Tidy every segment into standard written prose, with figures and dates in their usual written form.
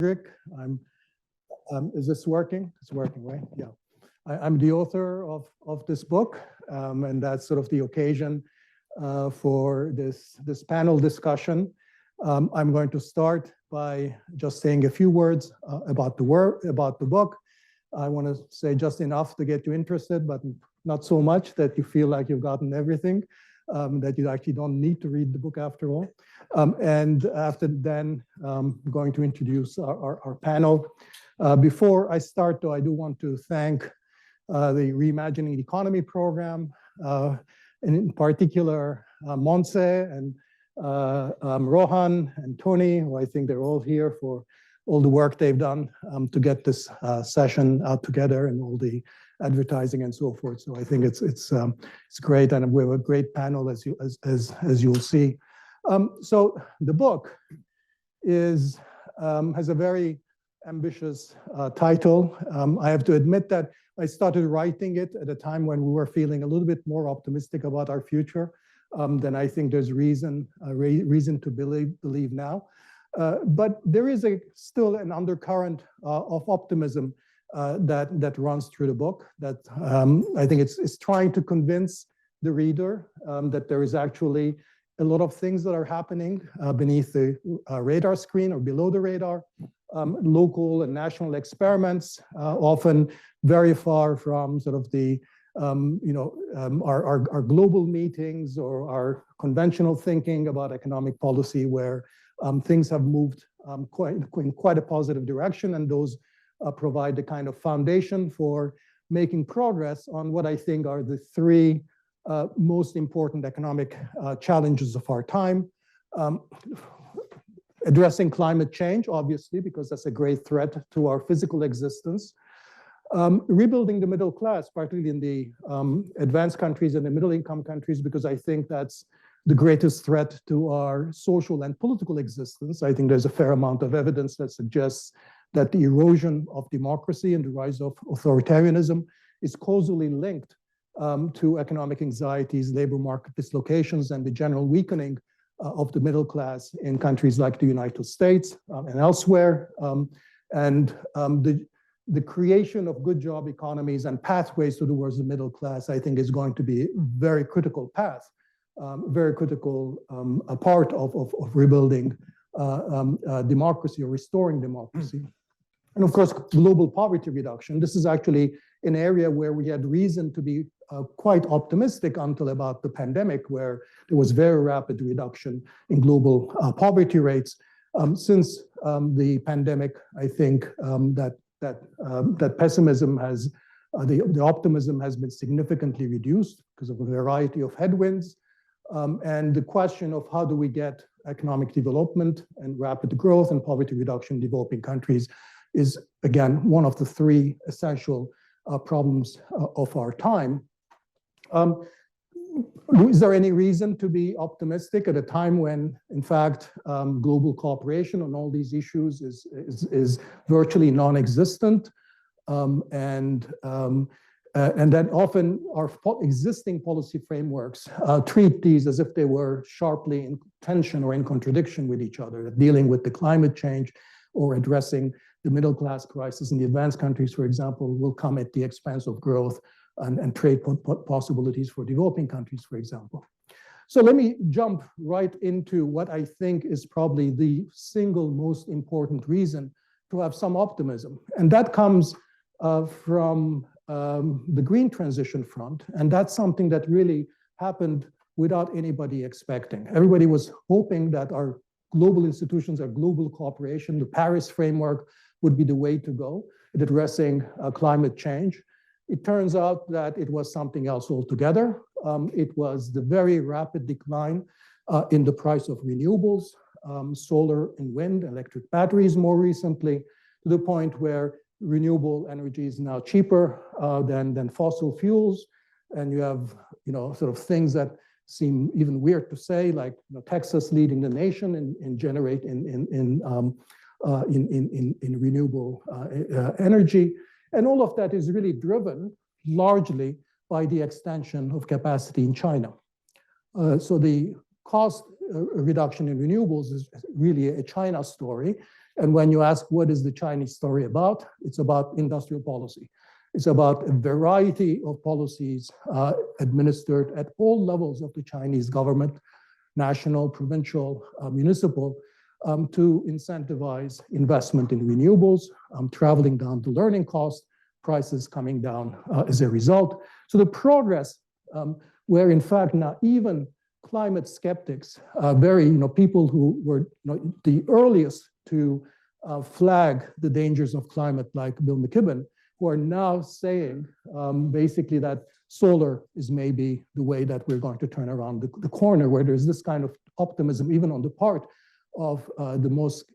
Rodrik. Is this working? It's working, right? Yeah. I'm the author of this book, and that's sort of the occasion for this panel discussion. I'm going to start by just saying a few words about the book. I want to say just enough to get you interested, but not so much that you feel like you've gotten everything, that you actually don't need to read the book after all. And after then, I'm going to introduce our panel. Before I start, though, I do want to thank the Reimagining the Economy program, and in particular, Monse and Rohan and Tony, who I think they're all here for all the work they've done to get this session out together and all the advertising and so forth. So I think it's great, and we have a great panel as you'll see. So the book has a very ambitious title. I have to admit that I started writing it at a time when we were feeling a little bit more optimistic about our future than I think there's reason to believe now. But there is still an undercurrent of optimism that runs through the book, that I think it's trying to convince the reader that there is actually a lot of things that are happening beneath the radar screen or below the radar, local and national experiments, often very far from sort of the our global meetings or our conventional thinking about economic policy, where things have moved in quite a positive direction, and those provide the kind of foundation for making progress on what I think are the three most important economic challenges of our time. Addressing climate change, obviously, because that's a great threat to our physical existence. Rebuilding the middle class, particularly in the advanced countries and the middle-income countries, because I think that's the greatest threat to our social and political existence. I think there's a fair amount of evidence that suggests that the erosion of democracy and the rise of authoritarianism is causally linked to economic anxieties, labor market dislocations, and the general weakening of the middle class in countries like the United States and elsewhere. The creation of good job economies and pathways towards the middle class, I think, is going to be a very critical path, very critical part of rebuilding democracy or restoring democracy. And of course, global poverty reduction. This is actually an area where we had reason to be quite optimistic until about the pandemic, where there was very rapid reduction in global poverty rates. Since the pandemic, I think that pessimism has, the optimism has been significantly reduced because of a variety of headwinds. And the question of how do we get economic development and rapid growth and poverty reduction in developing countries is, again, one of the three essential problems of our time. Is there any reason to be optimistic at a time when, in fact, global cooperation on all these issues is virtually non-existent, and that often our existing policy frameworks treat these as if they were sharply in tension or in contradiction with each other, dealing with the climate change or addressing the middle class crisis in the advanced countries, for example, will come at the expense of growth and trade possibilities for developing countries, for example. So let me jump right into what I think is probably the single most important reason to have some optimism. And that comes from the green transition front. And that's something that really happened without anybody expecting. Everybody was hoping that our global institutions, our global cooperation, the Paris framework would be the way to go at addressing climate change. It turns out that it was something else altogether. It was the very rapid decline in the price of renewables, solar and wind, electric batteries more recently, to the point where renewable energy is now cheaper than fossil fuels. And you have, sort of things that seem even weird to say, like Texas leading the nation in renewable energy. And all of that is really driven largely by the extension of capacity in China. So the cost reduction in renewables is really a China story. And when you ask what is the Chinese story about, it's about industrial policy. It's about a variety of policies administered at all levels of the Chinese government, national, provincial, municipal, to incentivize investment in renewables, traveling down the learning cost, prices coming down as a result. So the progress where in fact now even climate skeptics, people who were the earliest to flag the dangers of climate, like Bill McKibben, who are now saying basically that solar is maybe the way that we're going to turn around the corner, where there's this kind of optimism, even on the part of the most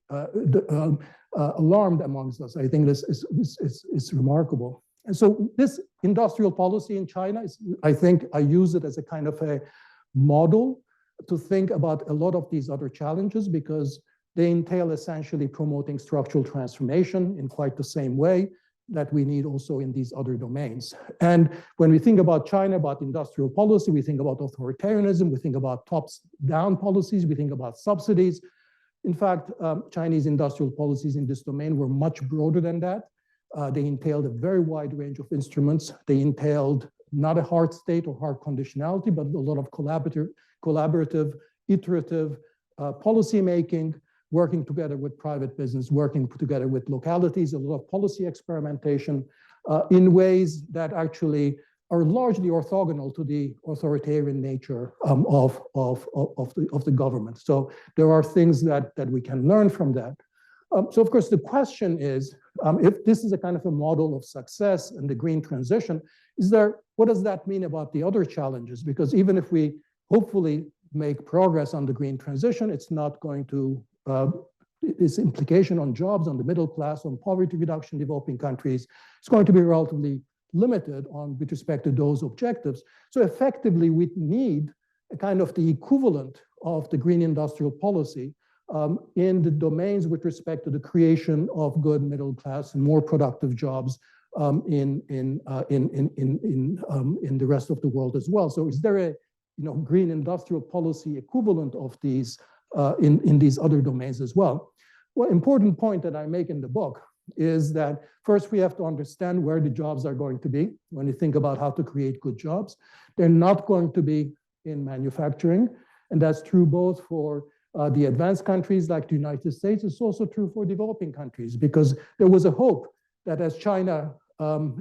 alarmed amongst us. I think this is remarkable. And so this industrial policy in China is, I think I use it as a kind of a model to think about a lot of these other challenges, because they entail essentially promoting structural transformation in quite the same way that we need also in these other domains. And when we think about China, about industrial policy, we think about authoritarianism, we think about tops-down policies, we think about subsidies. In fact, Chinese industrial policies in this domain were much broader than that. They entailed a very wide range of instruments. They entailed not a hard state or hard conditionality, but a lot of collaborative, iterative policy making, working together with private business, working together with localities, a lot of policy experimentation in ways that actually are largely orthogonal to the authoritarian nature of the government. So there are things that we can learn from that. So of course the question is, if this is a kind of a model of success in the green transition, what does that mean about the other challenges? Because even if we hopefully make progress on the green transition, it's not going to, its implication on jobs, on the middle class, on poverty reduction in developing countries, it's going to be relatively limited with respect to those objectives. So effectively, we need a kind of the equivalent of the green industrial policy in the domains with respect to the creation of good middle class and more productive jobs in the rest of the world as well. So is there a green industrial policy equivalent of these in these other domains as well? Well, important point that I make in the book is that first we have to understand where the jobs are going to be when you think about how to create good jobs. They're not going to be in manufacturing, and that's true both for the advanced countries like the United States. It's also true for developing countries, because there was a hope that as China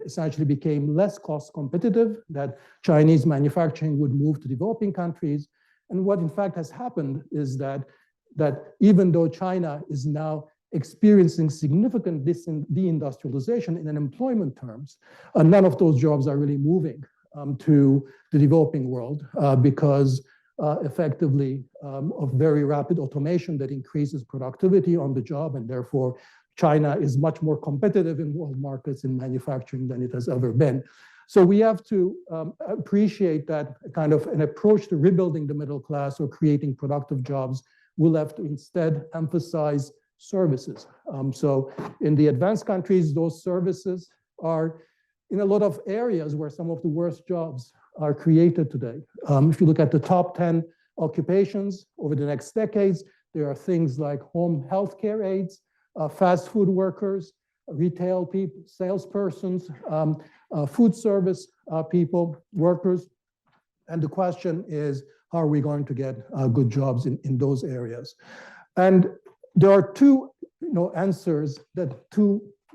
essentially became less cost competitive, that Chinese manufacturing would move to developing countries. And what in fact has happened is that even though China is now experiencing significant deindustrialization in employment terms, none of those jobs are really moving to the developing world because effectively of very rapid automation that increases productivity on the job, and therefore China is much more competitive in world markets in manufacturing than it has ever been. So we have to appreciate that kind of an approach to rebuilding the middle class or creating productive jobs will have to instead emphasize services. So in the advanced countries, those services are in a lot of areas where some of the worst jobs are created today. If you look at the top 10 occupations over the next decades, there are things like home healthcare aides, fast food workers, retail people, salespersons, food service people, workers. And the question is, how are we going to get good jobs in those areas? And there are two answers that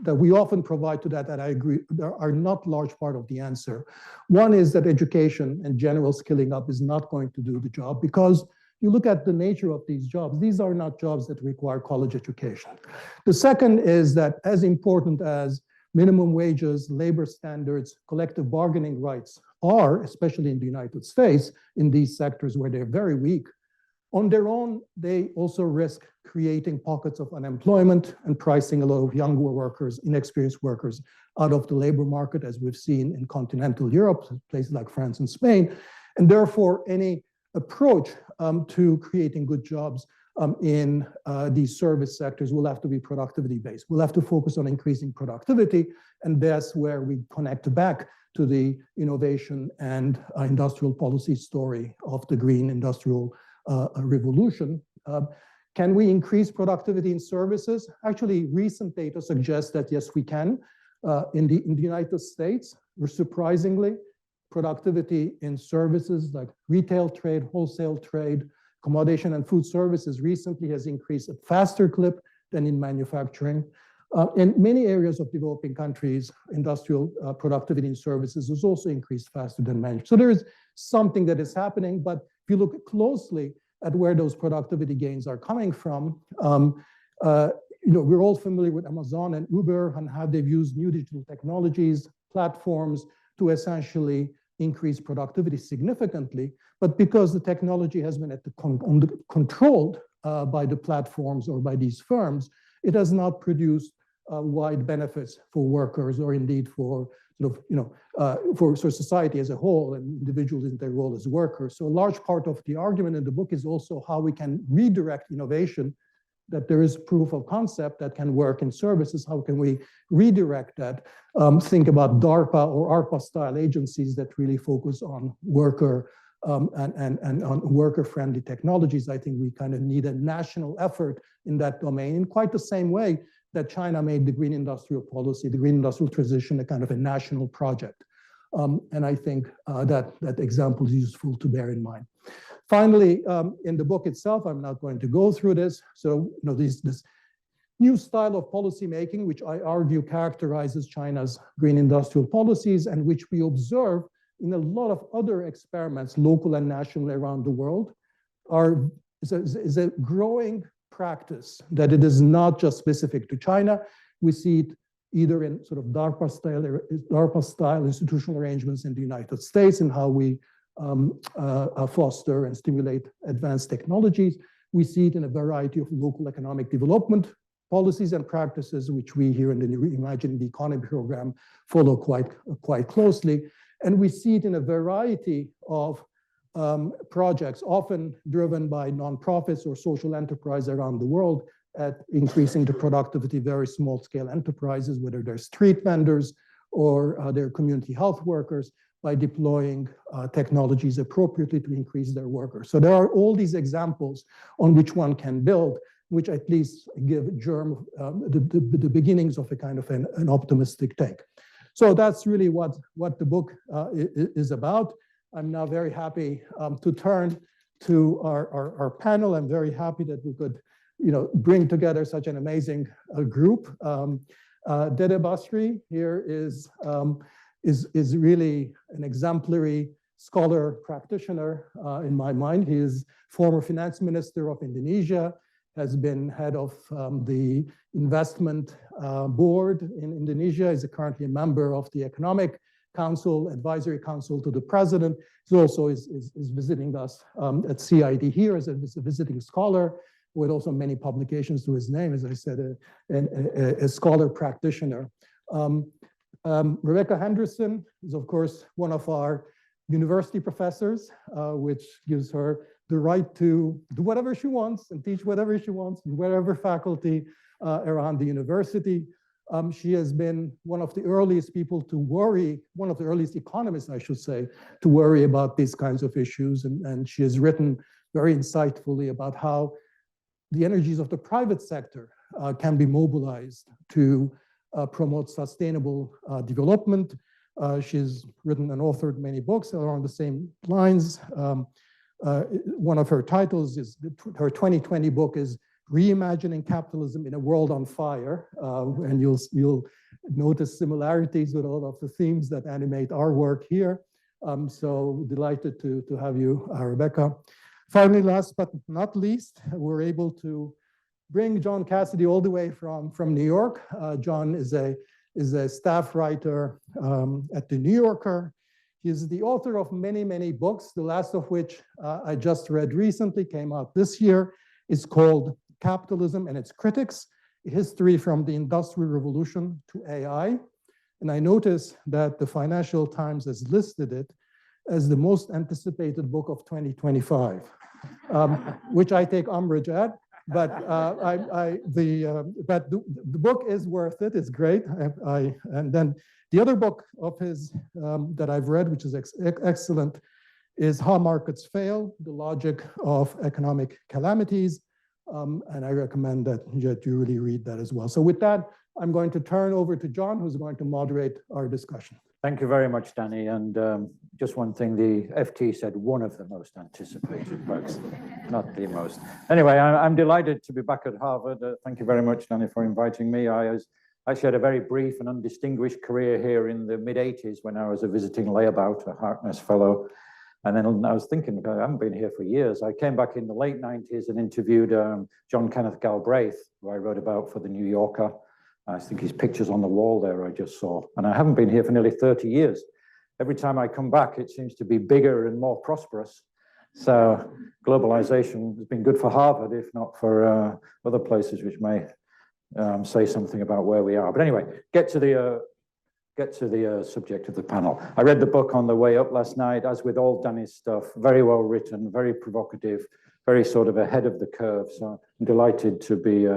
we often provide to that I agree are not large part of the answer. One is that education and general skilling up is not going to do the job, because you look at the nature of these jobs, these are not jobs that require college education. The second is that as important as minimum wages, labor standards, collective bargaining rights are, especially in the United States, in these sectors where they're very weak, on their own, they also risk creating pockets of unemployment and pricing a lot of younger workers, inexperienced workers, out of the labor market, as we've seen in continental Europe, places like France and Spain. And therefore, any approach to creating good jobs in these service sectors will have to be productivity-based. We'll have to focus on increasing productivity, and that's where we connect back to the innovation and industrial policy story of the green industrial a revolution. Can we increase productivity in services? Actually, recent data suggests that yes, we can. In the United States, surprisingly, productivity in services like retail trade, wholesale trade, accommodation and food services recently has increased at a faster clip than in manufacturing. In many areas of developing countries, industrial productivity in services has also increased faster than manufacturing. So there is something that is happening, but if you look closely at where those productivity gains are coming from, we're all familiar with Amazon and Uber and how they've used new digital technologies, platforms to essentially increase productivity significantly. But because the technology has been controlled by the platforms or by these firms, it has not produced wide benefits for workers or indeed for for society as a whole and individuals in their role as workers. So a large part of the argument in the book is also how we can redirect innovation, that there is proof of concept that can work in services. How can we redirect that? Think about DARPA or ARPA style agencies that really focus on worker and on worker-friendly technologies. I think we kind of need a national effort in that domain in quite the same way that China made the green industrial policy, the green industrial transition, a kind of a national project. And I think that example is useful to bear in mind. Finally, in the book itself, I'm not going to go through this. So, this new style of policy making, which I argue characterizes China's green industrial policies and which we observe in a lot of other experiments, local and national around the world, is a growing practice, that it is not just specific to China. We see it either in sort of DARPA style institutional arrangements in the United States and how we foster and stimulate advanced technologies. We see it in a variety of local economic development policies and practices, which we here in the Reimagining the Economy program follow quite closely. And we see it in a variety of projects, often driven by nonprofits or social enterprise around the world at increasing the productivity of very small-scale enterprises, whether they're street vendors or they're community health workers, by deploying technologies appropriately to increase their workers. So there are all these examples on which one can build, which at least give the beginnings of a kind of an optimistic take. So that's really what the book is about. I'm now very happy to turn to our panel. I'm very happy that we could bring together such an amazing group. Chatib Basri here is really an exemplary scholar practitioner in my mind. He is former finance minister of Indonesia, has been head of the investment board in Indonesia, is currently a member of the Economic Council, Advisory Council to the President. He also is visiting us at CID here as a visiting scholar, with also many publications to his name, as I said, a scholar practitioner. Rebecca Henderson is, of course, one of our university professors, which gives her the right to do whatever she wants and teach whatever she wants in whatever faculty around the university. She has been one of the earliest people to worry, one of the earliest economists, I should say, to worry about these kinds of issues. And she has written very insightfully about how the energies of the private sector can be mobilized to promote sustainable development. She's written and authored many books along the same lines. One of her titles is, her 2020 book is Reimagining Capitalism in a World on Fire. And you'll notice similarities with all of the themes that animate our work here. So delighted to have you, Rebecca. Finally, last but not least, we're able to bring John Cassidy all the way from New York. John is a staff writer at The New Yorker. He's the author of many, many books, the last of which I just read recently, came out this year. It's called Capitalism and Its Critics, a History from the Industrial Revolution to AI. And I notice that the Financial Times has listed it as the most anticipated book of 2025, which I take umbrage at. But the book is worth it. It's great. And then the other book of his that I've read, which is excellent, is How Markets Fail, the Logic of Economic Calamities. And I recommend that you really read that as well. So with that, I'm going to turn over to John, who's going to moderate our discussion. Thank you very much, Dani. And just one thing, the FT said one of the most anticipated books, not the most. Anyway, I'm delighted to be back at Harvard. Thank you very much, Dani, for inviting me. I actually had a very brief and undistinguished career here in the mid-'80s when I was a visiting layabout, a Harkness Fellow. And then I was thinking, I haven't been here for years. I came back in the late 90s and interviewed John Kenneth Galbraith, who I wrote about for the New Yorker. I think his picture's on the wall there, I just saw. And I haven't been here for nearly 30 years. Every time I come back, it seems to be bigger and more prosperous. So globalization has been good for Harvard, if not for other places which may say something about where we are. But anyway, get to the subject of the panel. I read the book on the way up last night, as with all Dani's stuff, very well written, very provocative, very sort of ahead of the curve. So I'm delighted to be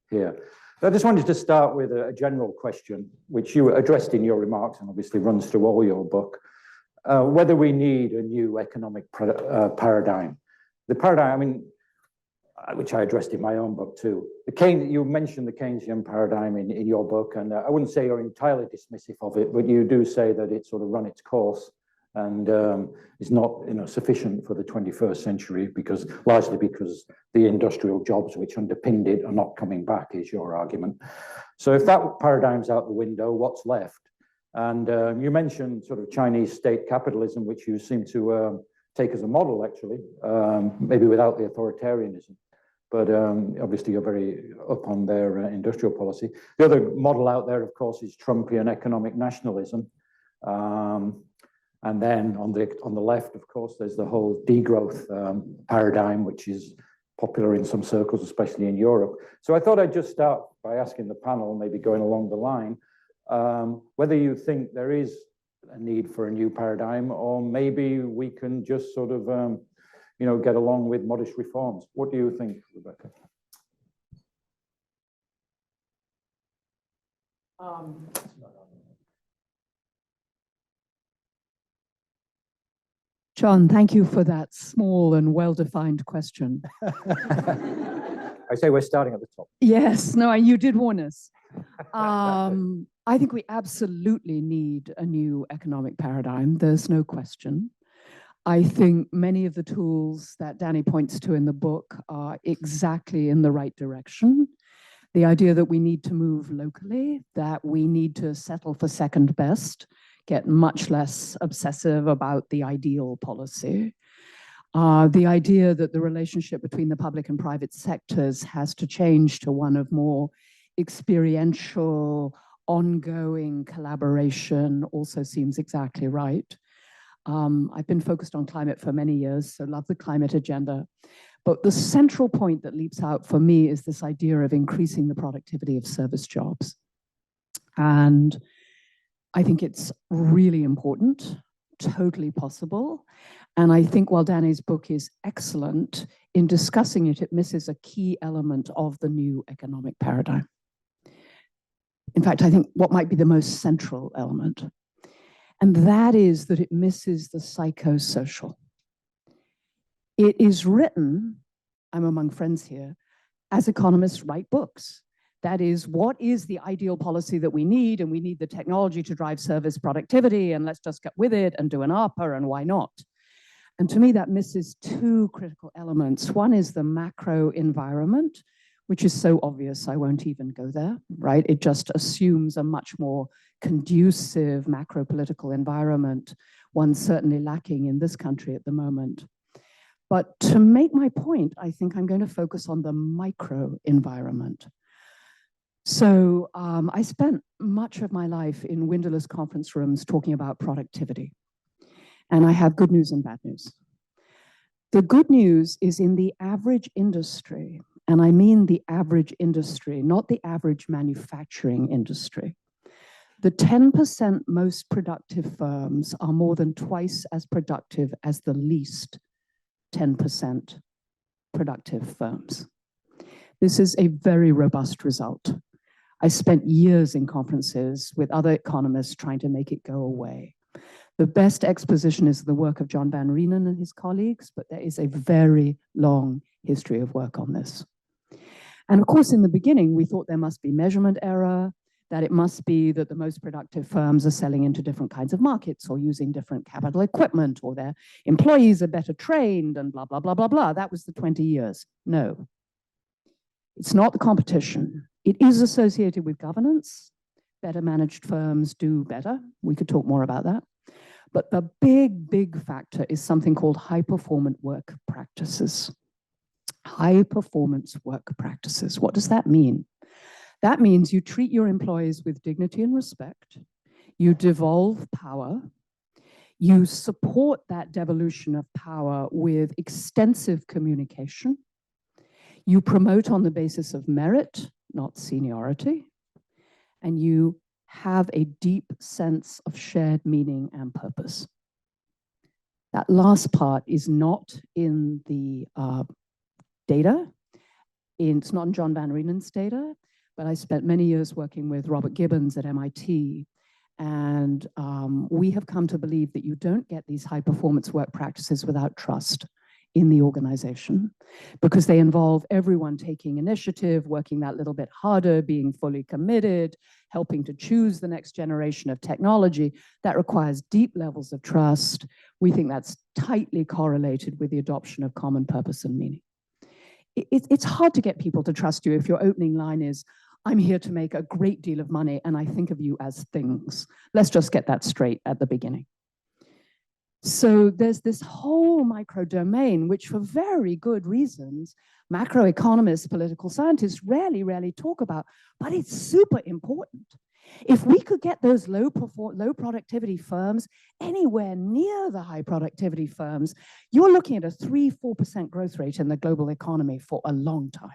here. I just wanted to start with a general question, which you addressed in your remarks and obviously runs through all your book, whether we need a new economic paradigm. The paradigm, I mean, which I addressed in my own book too. You mentioned the Keynesian paradigm in your book, and I wouldn't say you're entirely dismissive of it, but you do say that it's sort of run its course and is not sufficient for the 21st century, largely because the industrial jobs which underpinned it are not coming back, is your argument. So if that paradigm's out the window, what's left? And you mentioned sort of Chinese state capitalism, which you seem to take as a model, actually, maybe without the authoritarianism. But obviously you're very up on their industrial policy. The other model out there, of course, is Trumpian economic nationalism. And then on the left, of course, there's the whole degrowth paradigm, which is popular in some circles, especially in Europe. So I thought I'd just start by asking the panel, maybe going along the line, whether you think there is a need for a new paradigm, or maybe we can just sort of, get along with modest reforms. What do you think, Rebecca? John, thank you for that small and well-defined question. I say we're starting at the top. Yes, no, you did warn us. I think we absolutely need a new economic paradigm. There's no question. I think many of the tools that Dani points to in the book are exactly in the right direction. The idea that we need to move locally, that we need to settle for second best, get much less obsessive about the ideal policy. The idea that the relationship between the public and private sectors has to change to one of more experiential, ongoing collaboration also seems exactly right. I've been focused on climate for many years, so love the climate agenda. But the central point that leaps out for me is this idea of increasing the productivity of service jobs. And I think it's really important, totally possible. And I think while Dani's book is excellent, in discussing it, it misses a key element of the new economic paradigm. In fact, I think what might be the most central element, and that is that it misses the psychosocial. It is written, I'm among friends here, as economists write books. That is, what is the ideal policy that we need? And we need the technology to drive service productivity, and let's just get with it and do an ARPA, and why not? And to me, that misses two critical elements. One is the macro environment, which is so obvious I won't even go there, right? It just assumes a much more conducive macro-political environment, one certainly lacking in this country at the moment. But to make my point, I think I'm going to focus on the micro environment. So I spent much of my life in windowless conference rooms talking about productivity. And I have good news and bad news. The good news is in the average industry, and I mean the average industry, not the average manufacturing industry. The 10% most productive firms are more than twice as productive as the least 10% productive firms. This is a very robust result. I spent years in conferences with other economists trying to make it go away. The best exposition is the work of John Van Reenen and his colleagues, but there is a very long history of work on this. And of course, in the beginning, we thought there must be measurement error, that it must be that the most productive firms are selling into different kinds of markets or using different capital equipment, or their employees are better trained and blah, blah, blah, blah, blah. That was the 20 years. No, it's not the competition. It is associated with governance. Better managed firms do better. We could talk more about that. But the big, big factor is something called high-performance work practices. High-performance work practices. What does that mean? That means you treat your employees with dignity and respect. You devolve power. You support that devolution of power with extensive communication. You promote on the basis of merit, not seniority. And you have a deep sense of shared meaning and purpose. That last part is not in the data. It's not in John Van Reenen's data, but I spent many years working with Robert Gibbons at MIT. And we have come to believe that you don't get these high performance work practices without trust in the organization, because they involve everyone taking initiative, working that little bit harder, being fully committed, helping to choose the next generation of technology. That requires deep levels of trust. We think that's tightly correlated with the adoption of common purpose and meaning. It's hard to get people to trust you if your opening line is, I'm here to make a great deal of money and I think of you as things. Let's just get that straight at the beginning. So there's this whole micro domain, which for very good reasons, macroeconomists, political scientists rarely talk about, but it's super important. If we could get those low productivity firms anywhere near the high productivity firms, you're looking at a 3-4% growth rate in the global economy for a long time.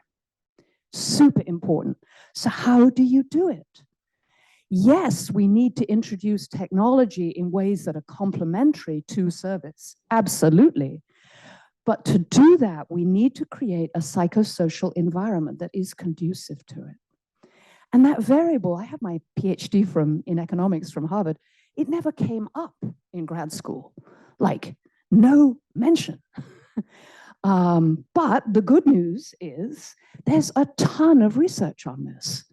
Super important. So how do you do it? Yes, we need to introduce technology in ways that are complementary to service. Absolutely. But to do that, we need to create a psychosocial environment that is conducive to it. And that variable, I have my PhD in economics from Harvard, it never came up in grad school. Like, no mention. But the good news is there's a ton of research on this.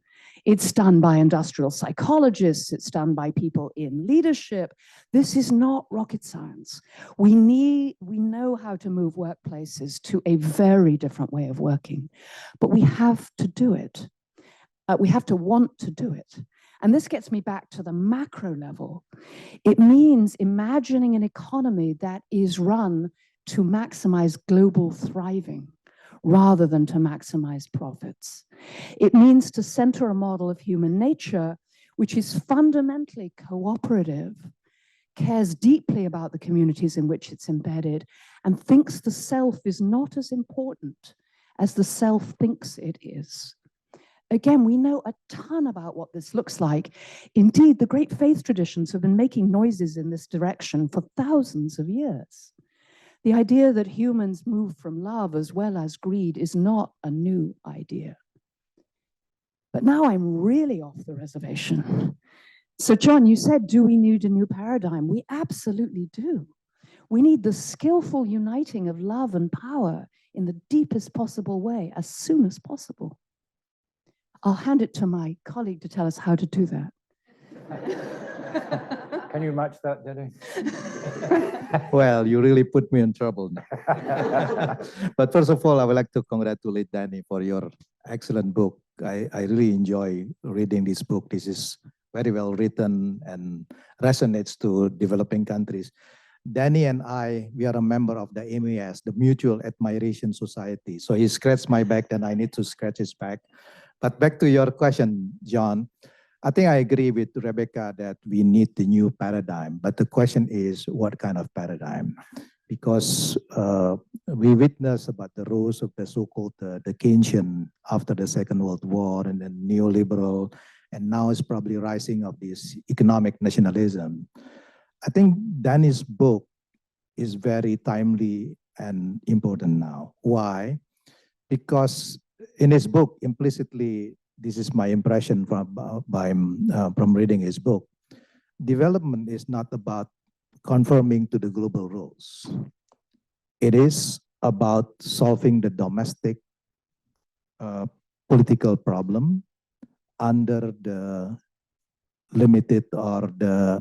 It's done by industrial psychologists. It's done by people in leadership. This is not rocket science. We know how to move workplaces to a very different way of working, but we have to do it. We have to want to do it. And this gets me back to the macro level. It means imagining an economy that is run to maximize global thriving, rather than to maximize profits. It means to center a model of human nature which is fundamentally cooperative, cares deeply about the communities in which it's embedded, and thinks the self is not as important as the self thinks it is. Again, we know a ton about what this looks like. Indeed, the great faith traditions have been making noises in this direction for thousands of years. The idea that humans move from love as well as greed is not a new idea. But now I'm really off the reservation. So John, you said, do we need a new paradigm? We absolutely do. We need the skillful uniting of love and power in the deepest possible way as soon as possible. I'll hand it to my colleague to tell us how to do that. Can you match that, Dani? Well, you really put me in trouble now. But first of all, I would like to congratulate Dani for your excellent book. I really enjoy reading this book. This is very well written and resonates to developing countries. Dani and we are a member of the MES, the Mutual Admiration Society. So he scratched my back, then I need to scratch his back. But back to your question, John, I think I agree with Rebecca that we need the new paradigm, but the question is what kind of paradigm? Because we witnessed about the rise of the so-called the Keynesian after the Second World War, and then neoliberal, and now it's probably rising of this economic nationalism. I think Dani's book is very timely and important now. Why? Because in his book, implicitly, this is my impression from reading his book, development is not about conforming to the global rules. It is about solving the domestic political problem under the limited or the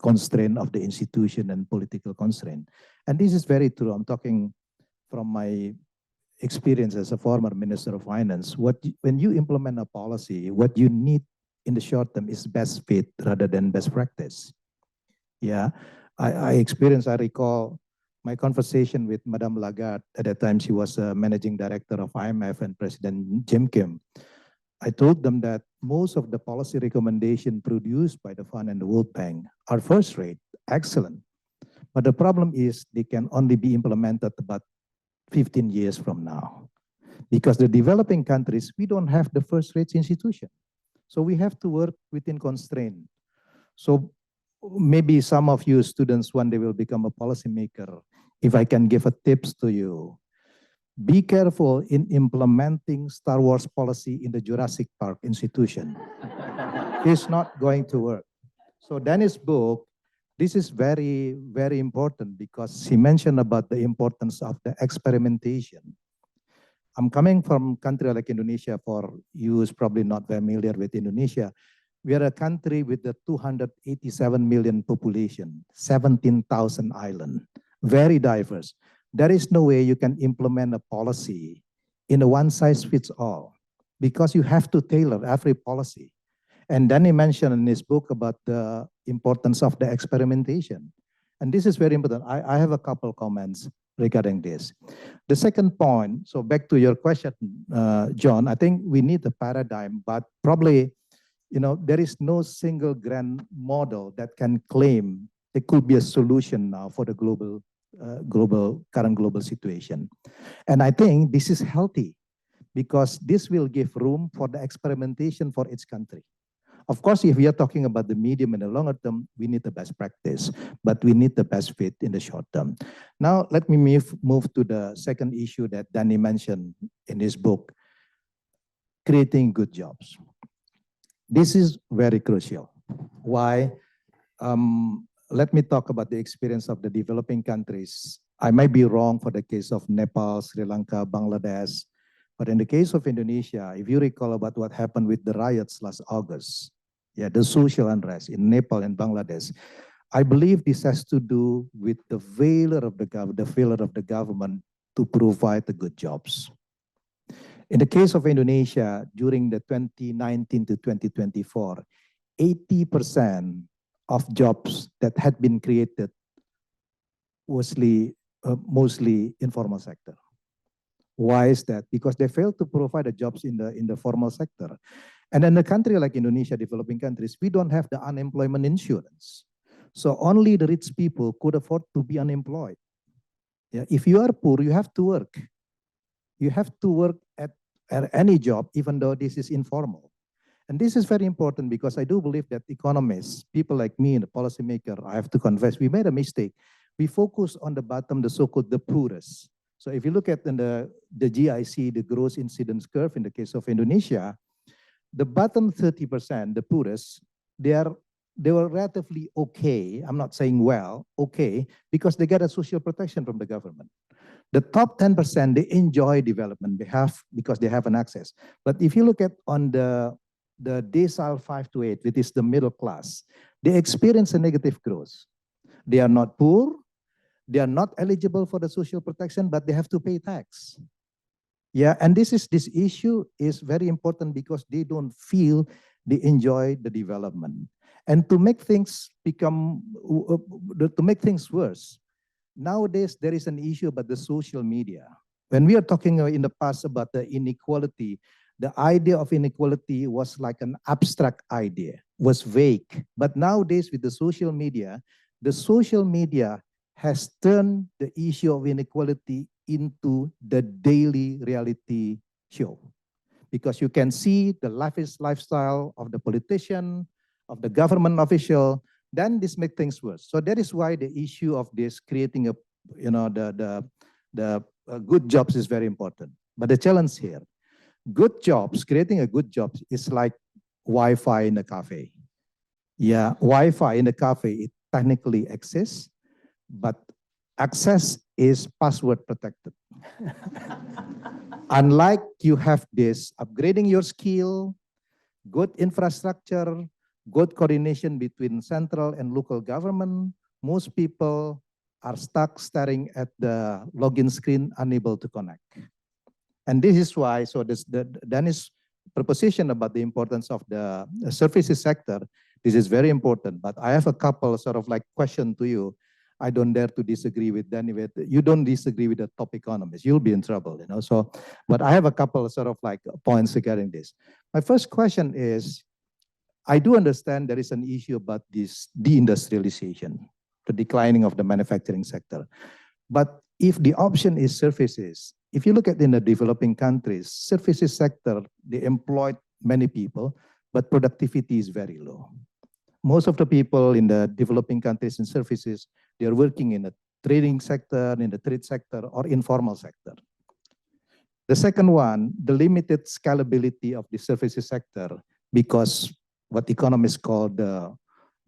constraint of the institution and political constraint. And this is very true. I'm talking from my experience as a former Minister of Finance. When you implement a policy, what you need in the short term is best fit rather than best practice. Yeah, I recall my conversation with Madame Lagarde. At that time, she was managing director of IMF and President Jim Kim. I told them that most of the policy recommendations produced by the Fund and the World Bank are first rate, excellent. But the problem is they can only be implemented about 15 years from now. Because the developing countries, we don't have the first rate institution. So we have to work within constraint. So maybe some of you students one day will become a policymaker. If I can give a tips to you, be careful in implementing Star Wars policy in the Jurassic Park institution. It's not going to work. So Dani's book, this is very, very important because he mentioned about the importance of the experimentation. I'm coming from a country like Indonesia. For you who's probably not familiar with Indonesia, we are a country with a 287 million population, 17,000 islands, very diverse. There is no way you can implement a policy in a one-size-fits-all because you have to tailor every policy. And then he mentioned in his book about the importance of the experimentation. And this is very important. I have a couple comments regarding this. The second point, so back to your question, John, I think we need a paradigm, but probably, there is no single grand model that can claim there could be a solution now for the current global situation. And I think this is healthy because this will give room for the experimentation for each country. Of course, if we are talking about the medium and the longer term, we need the best practice, but we need the best fit in the short term. Now, let me move to the second issue that Dani mentioned in his book, creating good jobs. This is very crucial. Why? Let me talk about the experience of the developing countries. I might be wrong for the case of Nepal, Sri Lanka, Bangladesh, but in the case of Indonesia, if you recall about what happened with the riots last August, the social unrest in Nepal and Bangladesh, I believe this has to do with the failure of the government to provide the good jobs. In the case of Indonesia, during the 2019 to 2024, 80% of jobs that had been created was mostly informal sector. Why is that? Because they failed to provide the jobs in the formal sector. And in a country like Indonesia, developing countries, we don't have the unemployment insurance. So only the rich people could afford to be unemployed. Yeah, if you are poor, you have to work. You have to work at any job, even though this is informal. And this is very important because I do believe that economists, people like me, the policymaker, I have to confess, we made a mistake. We focus on the bottom, the so-called the poorest. So if you look at the GIC, the gross incidence curve in the case of Indonesia, the bottom 30%, the poorest, they were relatively okay. I'm not saying well, okay, because they get a social protection from the government. The top 10%, they enjoy development because they have an access. But if you look at on the decile 5 to 8, which is the middle class, they experience a negative growth. They are not poor. They are not eligible for the social protection, but they have to pay tax. Yeah, and this issue is very important because they don't feel they enjoy the development. And to make things worse, nowadays there is an issue about the social media. When we are talking in the past about the inequality, the idea of inequality was like an abstract idea, was vague. But nowadays with the social media has turned the issue of inequality into the daily reality show. Because you can see the lavish lifestyle of the politician, of the government official, then this makes things worse. So that is why the issue of this creating good jobs is very important. But the challenge here, creating a good job is like Wi-Fi in a cafe. Yeah, Wi-Fi in a cafe, it technically exists, but access is password protected. Unlike you have this upgrading your skill, good infrastructure, good coordination between central and local government, most people are stuck staring at the login screen, unable to connect. And this is why, so Dani's proposition about the importance of the services sector, this is very important, but I have a couple sort of like question to you. I don't dare to disagree with Dani. You don't disagree with the top economists, you'll be in trouble, you know. So, but I have a couple of sort of like points regarding this. My first question is, I do understand there is an issue about this deindustrialization, the declining of the manufacturing sector. But if the option is services, if you look at in the developing countries, services sector, they employ many people, but productivity is very low. Most of the people in the developing countries in services, they are working in the trading sector, in the trade sector, or informal sector. The second one, the limited scalability of the services sector, because what economists call the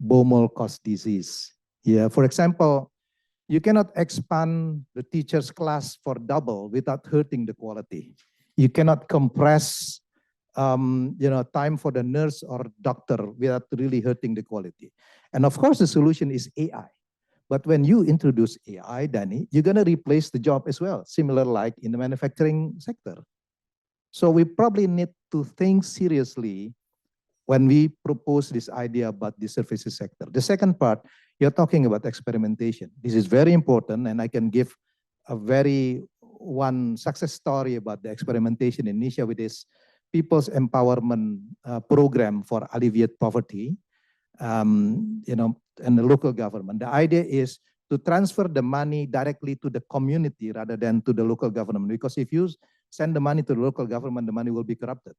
Baumol cost disease. Yeah, for example, you cannot expand the teacher's class for double without hurting the quality. You cannot compress time for the nurse or doctor without really hurting the quality. And of course, the solution is AI. But when you introduce AI, Dani, you're going to replace the job as well, similar like in the manufacturing sector. So we probably need to think seriously when we propose this idea about the services sector. The second part, you're talking about experimentation. This is very important, and I can give a one success story about the experimentation in Indonesia with this People's Empowerment Program for alleviate poverty, and the local government. The idea is to transfer the money directly to the community rather than to the local government, because if you send the money to the local government, the money will be corrupted.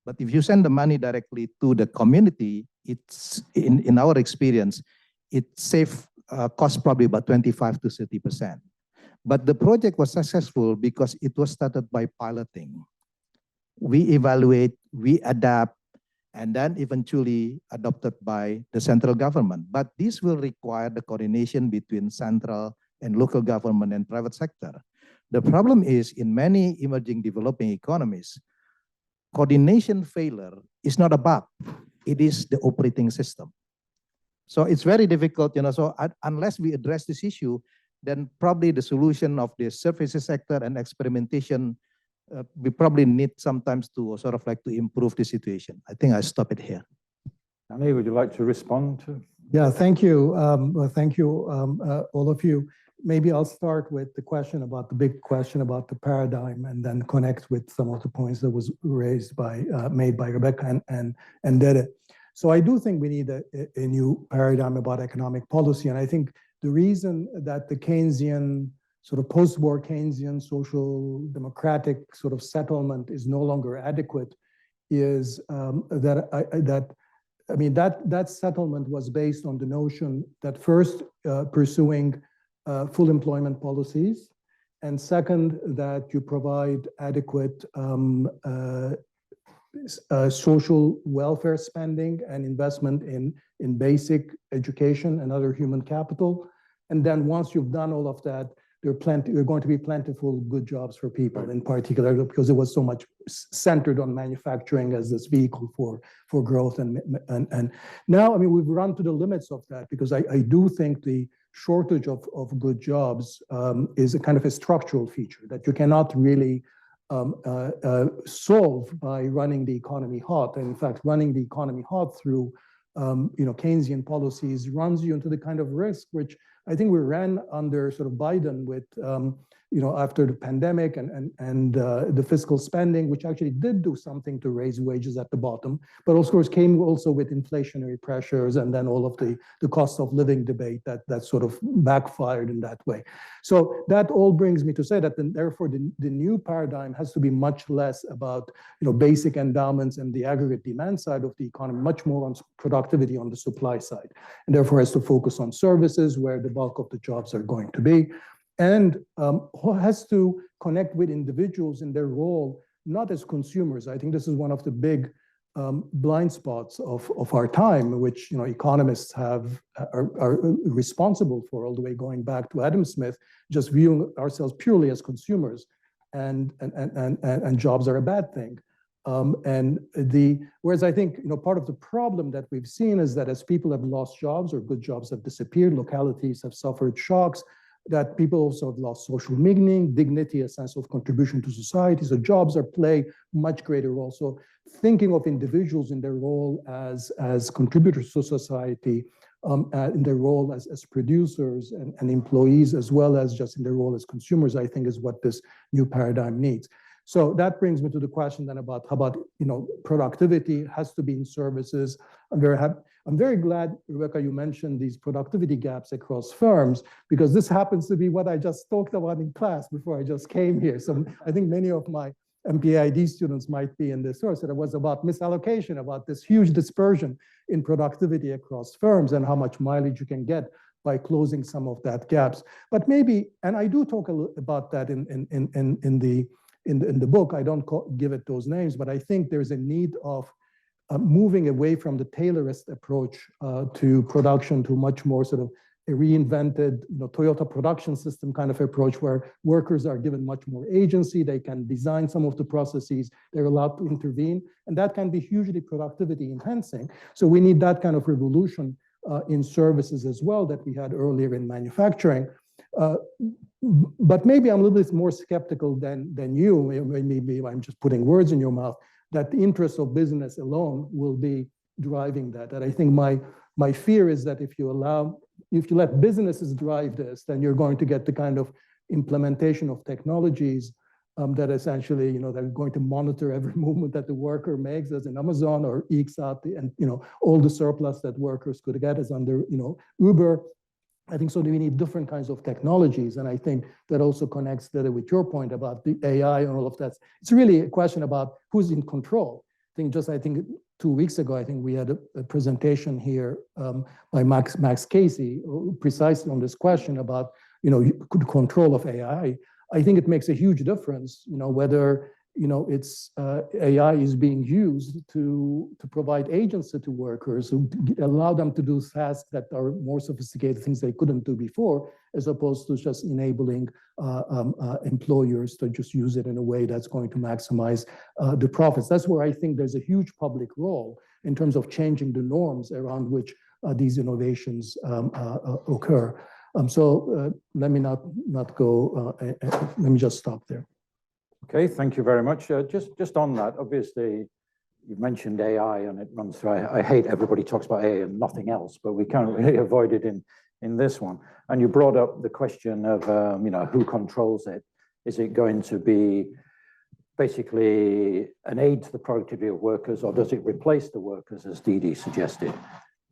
But if you send the money directly to the community, it's in our experience, it saves cost probably about 25 to 30%. But the project was successful because it was started by piloting. We evaluate, we adapt, and then eventually adopted by the central government. But this will require the coordination between central and local government and private sector. The problem is in many emerging developing economies, coordination failure is not a bug, it is the operating system. So it's very difficult, so unless we address this issue, then probably the solution of the services sector and experimentation, we probably need sometimes to sort of like to improve the situation. I think I stop it here. Dani, would you like to respond to? Yeah, thank you. Thank you, all of you. Maybe I'll start with the question about the big question about the paradigm, and then connect with some of the points that was raised by, made by Rebecca and did it. So I do think we need a new paradigm about economic policy. And I think the reason that the Keynesian, sort of post-war Keynesian social democratic sort of settlement is no longer adequate is that settlement was based on the notion that first pursuing full employment policies, and second, that you provide adequate social welfare spending and investment in basic education and other human capital. And then once you've done all of that, there are going to be plentiful good jobs for people, in particular, because it was so much centered on manufacturing as this vehicle for growth. And now, I mean, we've run to the limits of that, because I do think the shortage of good jobs is a kind of a structural feature that you cannot really solve by running the economy hot. And in fact, running the economy hot through Keynesian policies runs you into the kind of risk which I think we ran under sort of Biden with after the pandemic and the fiscal spending, which actually did do something to raise wages at the bottom, but of course came also with inflationary pressures, and then all of the cost of living debate that sort of backfired in that way. So that all brings me to say that therefore the new paradigm has to be much less about basic endowments and the aggregate demand side of the economy, much more on productivity on the supply side, and therefore has to focus on services where the bulk of the jobs are going to be. And has to connect with individuals in their role, not as consumers. I think this is one of the big blind spots of our time, which economists are responsible for, all the way going back to Adam Smith, just viewing ourselves purely as consumers, and jobs are a bad thing. Whereas I think part of the problem that we've seen is that as people have lost jobs or good jobs have disappeared, localities have suffered shocks, that people also have lost social meaning, dignity, a sense of contribution to society. So jobs play much greater role. So thinking of individuals in their role as contributors to society, in their role as producers and employees, as well as just in their role as consumers, I think is what this new paradigm needs. So that brings me to the question then about how about productivity has to be in services. I'm very glad, Rebecca, you mentioned these productivity gaps across firms, because this happens to be what I just talked about in class before I just came here. So I think many of my MPID students might be in this source, that it was about misallocation, about this huge dispersion in productivity across firms and how much mileage you can get by closing some of that gaps. But maybe, and I do talk a little about that in the book, I don't give it those names, but I think there's a need of moving away from the Taylorist approach to production to much more sort of a reinvented Toyota production system kind of approach, where workers are given much more agency. They can design some of the processes. They're allowed to intervene, and that can be hugely productivity enhancing. So we need that kind of revolution in services as well that we had earlier in manufacturing. But maybe I'm a little bit more skeptical than you. Maybe I'm just putting words in your mouth, that the interest of business alone will be driving that. And I think my fear is that if you let businesses drive this, then you're going to get the kind of implementation of technologies that essentially, they're going to monitor every movement that the worker makes, as in Amazon, or ekes out all the surplus that workers could get as under Uber. I think so we need different kinds of technologies. And I think that also connects with your point about the AI and all of that. It's really a question about who's in control. I think 2 weeks ago, I think we had a presentation here by Max Casey, precisely on this question about, control of AI. I think it makes a huge difference, whether it's AI is being used to provide agency to workers, who allow them to do tasks that are more sophisticated, things they couldn't do before, as opposed to just enabling employers to just use it in a way that's going to maximize the profits. That's where I think there's a huge public role in terms of changing the norms around which these innovations occur. So let me not go. Let me just stop there. Okay, thank you very much. Just on that, obviously, you mentioned AI, and it runs through. I hate everybody talks about AI and nothing else, but we can't really avoid it in this one. And you brought up the question of who controls it. Is it going to be basically an aid to the productivity of workers, or does it replace the workers, as Didi suggested?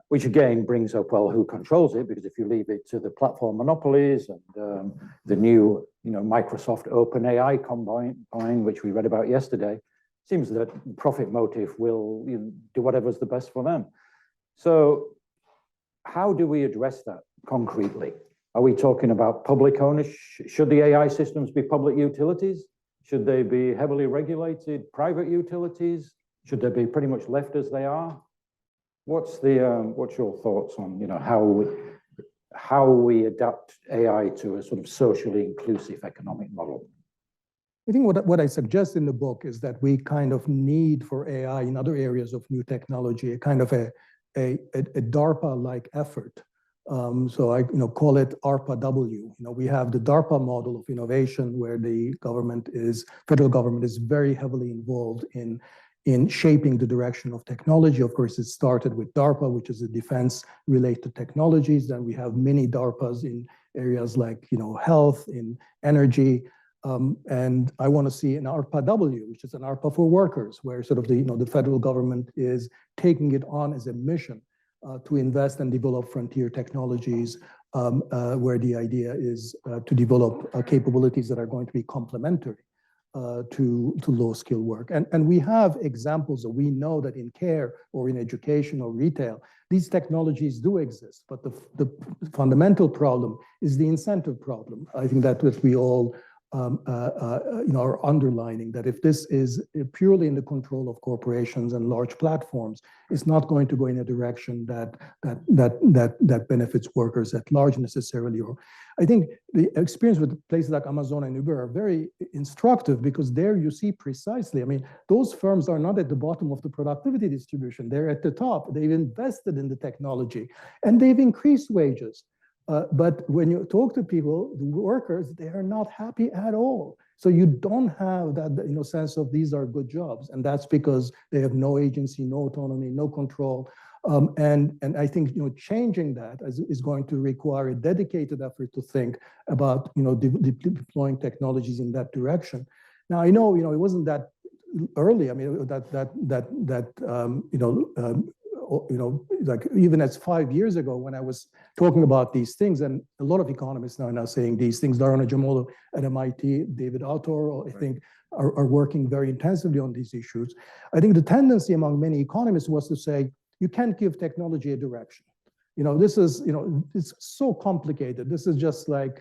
Which again brings up, well, who controls it? Because if you leave it to the platform monopolies and the new, Microsoft OpenAI combine, which we read about yesterday, seems that profit motive will do whatever's the best for them. So how do we address that concretely? Are we talking about public ownership? Should the AI systems be public utilities? Should they be heavily regulated private utilities? Should they be pretty much left as they are? What's your thoughts on how we adapt AI to a sort of socially inclusive economic model? I think what I suggest in the book is that we kind of need for AI in other areas of new technology a kind of a DARPA-like effort. So I call it ARPA-W. We have the DARPA model of innovation, where the federal government is very heavily involved in shaping the direction of technology. Of course, it started with DARPA, which is a defense-related technologies. Then we have many DARPAs in areas like health, in energy, and I want to see an ARPA-W, which is an ARPA for workers, where sort of the federal government is taking it on as a mission to invest and develop frontier technologies, where the idea is to develop capabilities that are going to be complementary to low-skill work. And we have examples that we know that in care or in education or retail, these technologies do exist, but the fundamental problem is the incentive problem. I think that we all are underlining that if this is purely in the control of corporations and large platforms, it's not going to go in a direction that benefits workers at large necessarily. Or I think the experience with places like Amazon and Uber are very instructive, because there you see precisely, I mean, those firms are not at the bottom of the productivity distribution. They're at the top. They've invested in the technology and they've increased wages. But when you talk to people, the workers, they are not happy at all. So you don't have that sense of these are good jobs. And that's because they have no agency, no autonomy, no control. And I think changing that is going to require a dedicated effort to think about deploying technologies in that direction. Now I know it wasn't that early. I mean like even as 5 years ago when I was talking about these things, and a lot of economists are now saying these things. Dharana Jamolo at MIT, David Autor, I think, are working very intensively on these issues. I think the tendency among many economists was to say, you can't give technology a direction. This is, it's so complicated. This is just like,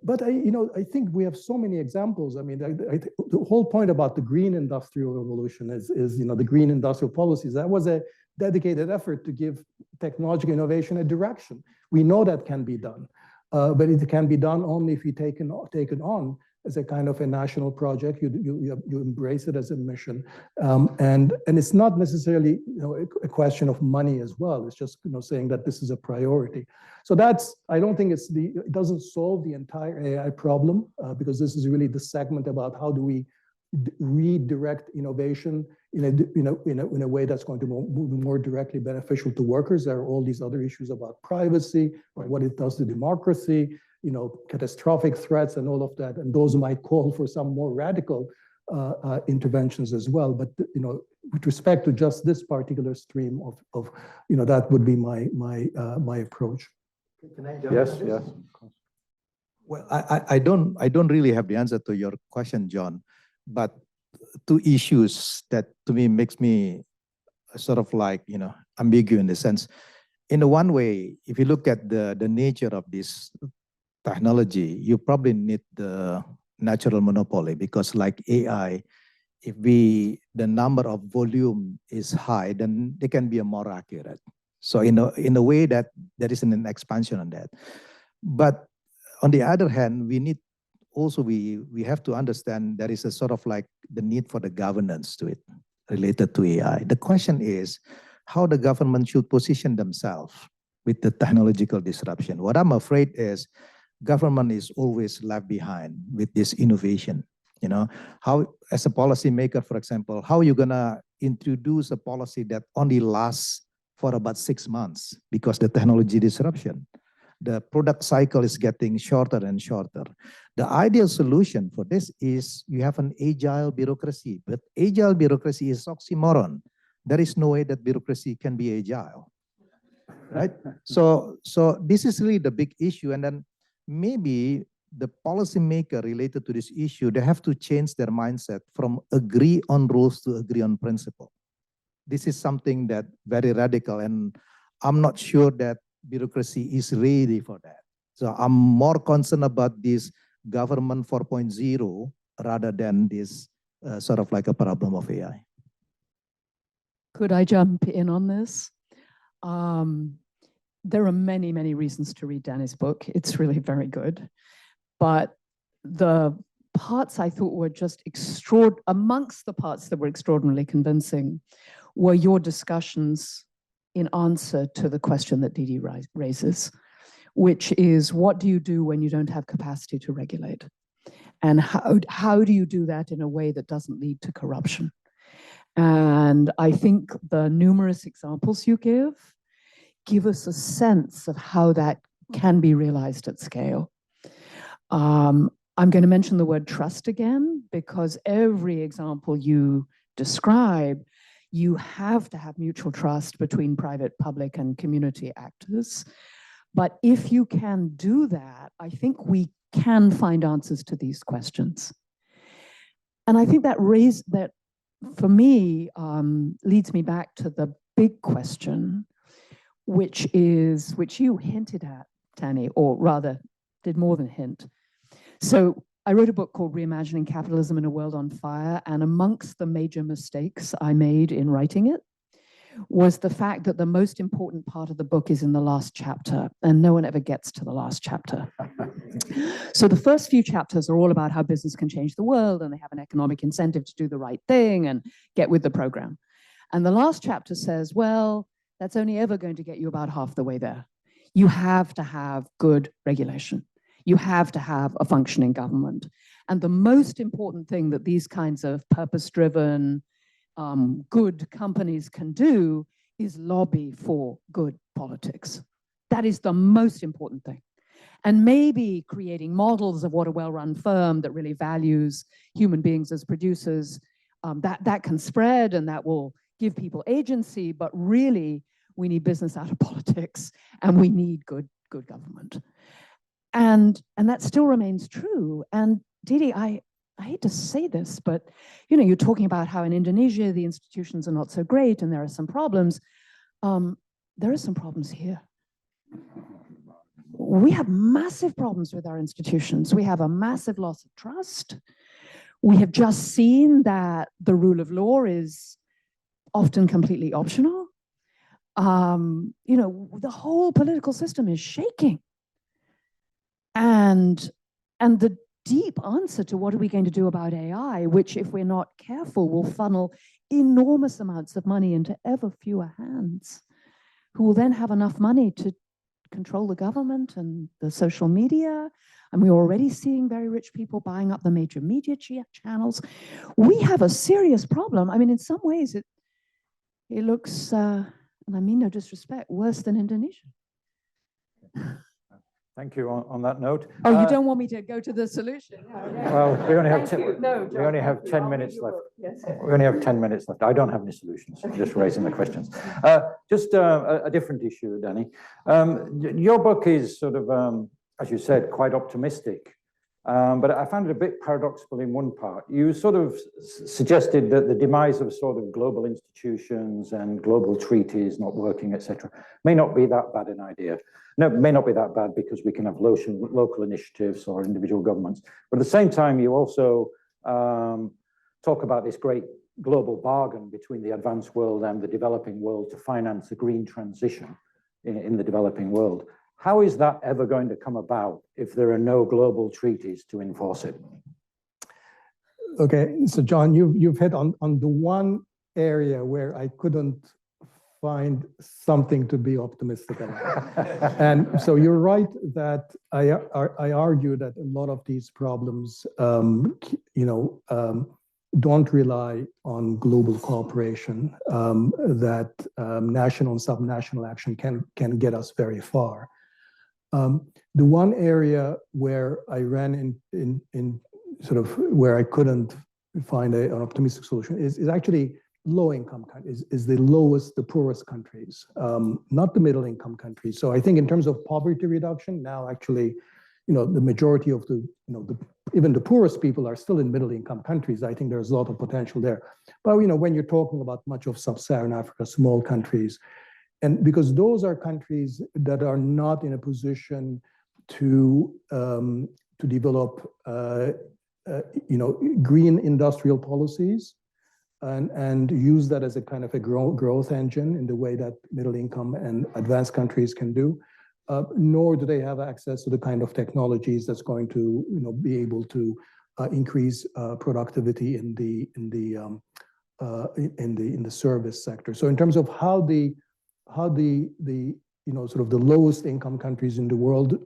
but I think we have so many examples. I mean, the whole point about the green industrial revolution is the green industrial policies. That was a dedicated effort to give technological innovation a direction. We know that can be done, but it can be done only if you take it on as a kind of a national project. You embrace it as a mission, and it's not necessarily a question of money as well. It's just saying that this is a priority. So I don't think it doesn't solve the entire AI problem, because this is really the segment about how do we redirect innovation in a way that's going to be more directly beneficial to workers. There are all these other issues about privacy, what it does to democracy, catastrophic threats and all of that. And those might call for some more radical interventions as well. But, with respect to just this particular stream of that would be my approach. Can I jump Yes, on this? yes. Well, I don't really have the answer to your question, John, but two issues that to me makes me sort of like, ambiguous in the sense. In the one way, if you look at the nature of this technology, you probably need the natural monopoly, because like AI, if the number of volume is high, then they can be more accurate. So in a way that there is an expansion on that. But on the other hand, we have to understand there is a sort of like the need for the governance to it related to AI. The question is how the government should position themselves with the technological disruption. What I'm afraid is government is always left behind with this innovation. How, as a policymaker, for example, how are you gonna introduce a policy that only lasts for about 6 months because the technology disruption? The product cycle is getting shorter and shorter. The ideal solution for this is you have an agile bureaucracy, but agile bureaucracy is oxymoron. There is no way that bureaucracy can be agile, right? So this is really the big issue. And then maybe the policymaker related to this issue, they have to change their mindset from agree on rules to agree on principle. This is something that very radical, and I'm not sure that bureaucracy is ready for that. So I'm more concerned about this government 4.0 rather than this sort of like a problem of AI. Could I jump in on this? There are many, many reasons to read Dani's book. It's really very good. But the parts I thought were just amongst the parts that were extraordinarily convincing were your discussions in answer to the question that Didi raises, which is, what do you do when you don't have capacity to regulate? And how do you do that in a way that doesn't lead to corruption? And I think the numerous examples you give us a sense of how that can be realized at scale. I'm going to mention the word trust again, because every example you describe, you have to have mutual trust between private, public, and community actors. But if you can do that, I think we can find answers to these questions. And I think that for me, leads me back to the big question, which you hinted at, Dani, or rather did more than hint. So I wrote a book called Reimagining Capitalism in a World on Fire, and amongst the major mistakes I made in writing it was the fact that the most important part of the book is in the last chapter, and no one ever gets to the last chapter. So the first few chapters are all about how business can change the world, and they have an economic incentive to do the right thing and get with the program. And the last chapter says, well, that's only ever going to get you about half the way there. You have to have good regulation. You have to have a functioning government. And the most important thing that these kinds of purpose-driven, good companies can do is lobby for good politics. That is the most important thing. And maybe creating models of what a well-run firm that really values human beings as producers, that can spread and that will give people agency, but really we need business out of politics and we need good government. And that still remains true. And Didi, I hate to say this, but you're talking about how in Indonesia the institutions are not so great and there are some problems. There are some problems here. We have massive problems with our institutions. We have a massive loss of trust. We have just seen that the rule of law is often completely optional. The whole political system is shaking. And the deep answer to what are we going to do about AI, which if we're not careful will funnel enormous amounts of money into ever fewer hands, who will then have enough money to control the government and the social media. And we're already seeing very rich people buying up the major media channels. We have a serious problem. I mean, in some ways, it looks, and I mean no disrespect, worse than Indonesia. Thank you on that note. Oh, you don't want me to go to the solution? Well, we only have 10 minutes left. Yes. We only have 10 minutes left. I don't have any solutions. I'm just raising the questions. Just a different issue, Dani. Your book is sort of, as you said, quite optimistic. But I found it a bit paradoxical in one part. You sort of suggested that the demise of sort of global institutions and global treaties not working, etc., may not be that bad an idea. No, it may not be that bad because we can have local initiatives or individual governments. But at the same time, you also talk about this great global bargain between the advanced world and the developing world to finance the green transition in the developing world. How is that ever going to come about if there are no global treaties to enforce it? Okay, so John, you've hit on the one area where I couldn't find something to be optimistic about. And so you're right that I argue that a lot of these problems, don't rely on global cooperation, that national and subnational action can get us very far. The one area where I ran in sort of where I couldn't find an optimistic solution is actually low-income countries, is the poorest countries, not the middle-income countries. So I think in terms of poverty reduction, now actually, the majority of even the poorest people are still in middle-income countries. I think there's a lot of potential there. But when you're talking about much of sub-Saharan Africa, small countries, and because those are countries that are not in a position to develop, green industrial policies and use that as a kind of a growth engine in the way that middle income and advanced countries can do, nor do they have access to the kind of technologies that's going to, be able to increase productivity in the service sector. So in terms of how the sort of the lowest income countries in the world,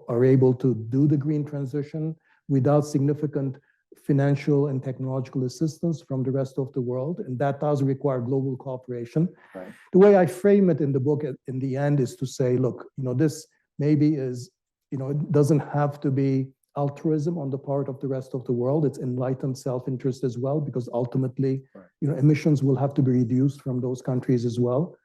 are able to do the green transition without significant financial and technological assistance from the rest of the world, and that does require global cooperation. Right. The way I frame it in the book in the end is to say, look, this maybe is, it doesn't have to be altruism on the part of the rest of the world. It's enlightened self-interest as well, because ultimately, right, emissions will have to be reduced from those countries as well.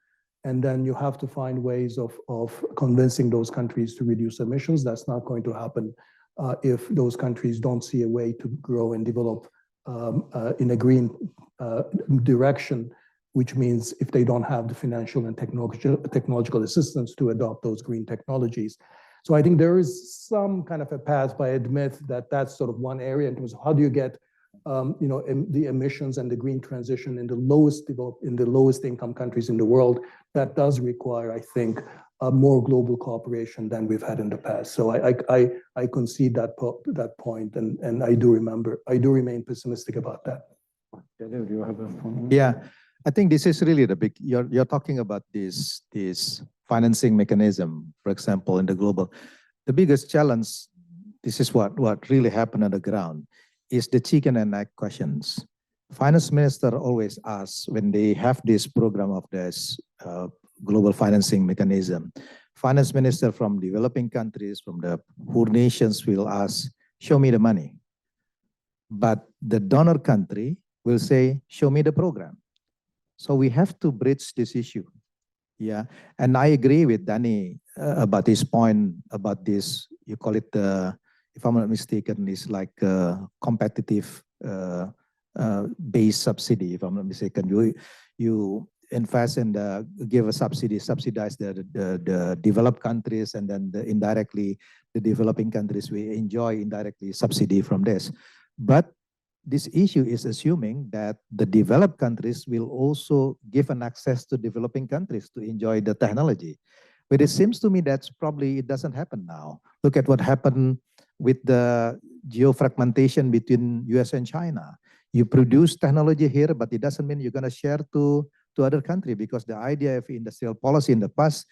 And then you have to find ways of convincing those countries to reduce emissions. That's not going to happen if those countries don't see a way to grow and develop in a green direction, which means if they don't have the financial and technological assistance to adopt those green technologies. So I think there is some kind of a path, but I admit that that's sort of one area in terms of how do you get the emissions and the green transition in the lowest income countries in the world. That does require, I think, more global cooperation than we've had in the past. So I concede that point, and I do remain pessimistic about that. Do you have a point? Yeah, I think this is really the big. You're talking about this financing mechanism, for example, in the global. The biggest challenge. This is what really happened on the ground. Is the chicken and egg questions. Finance minister always asks when they have this program of this global financing mechanism. Finance minister from developing countries, from the poor nations will ask, show me the money. But the donor country will say, show me the program. So we have to bridge this issue. Yeah, and I agree with Dani about his point about this, you call it if I'm not mistaken, is like competitive base subsidy. If I'm not mistaken, you invest and give a subsidy, subsidize the developed countries, and then indirectly the developing countries will enjoy indirectly subsidy from this. But this issue is assuming that the developed countries will also give an access to developing countries to enjoy the technology. But it seems to me that's probably, it doesn't happen now. Look at what happened with the geofragmentation between US and China. You produce technology here, but it doesn't mean you're going to share to other countries, because the idea of industrial policy in the past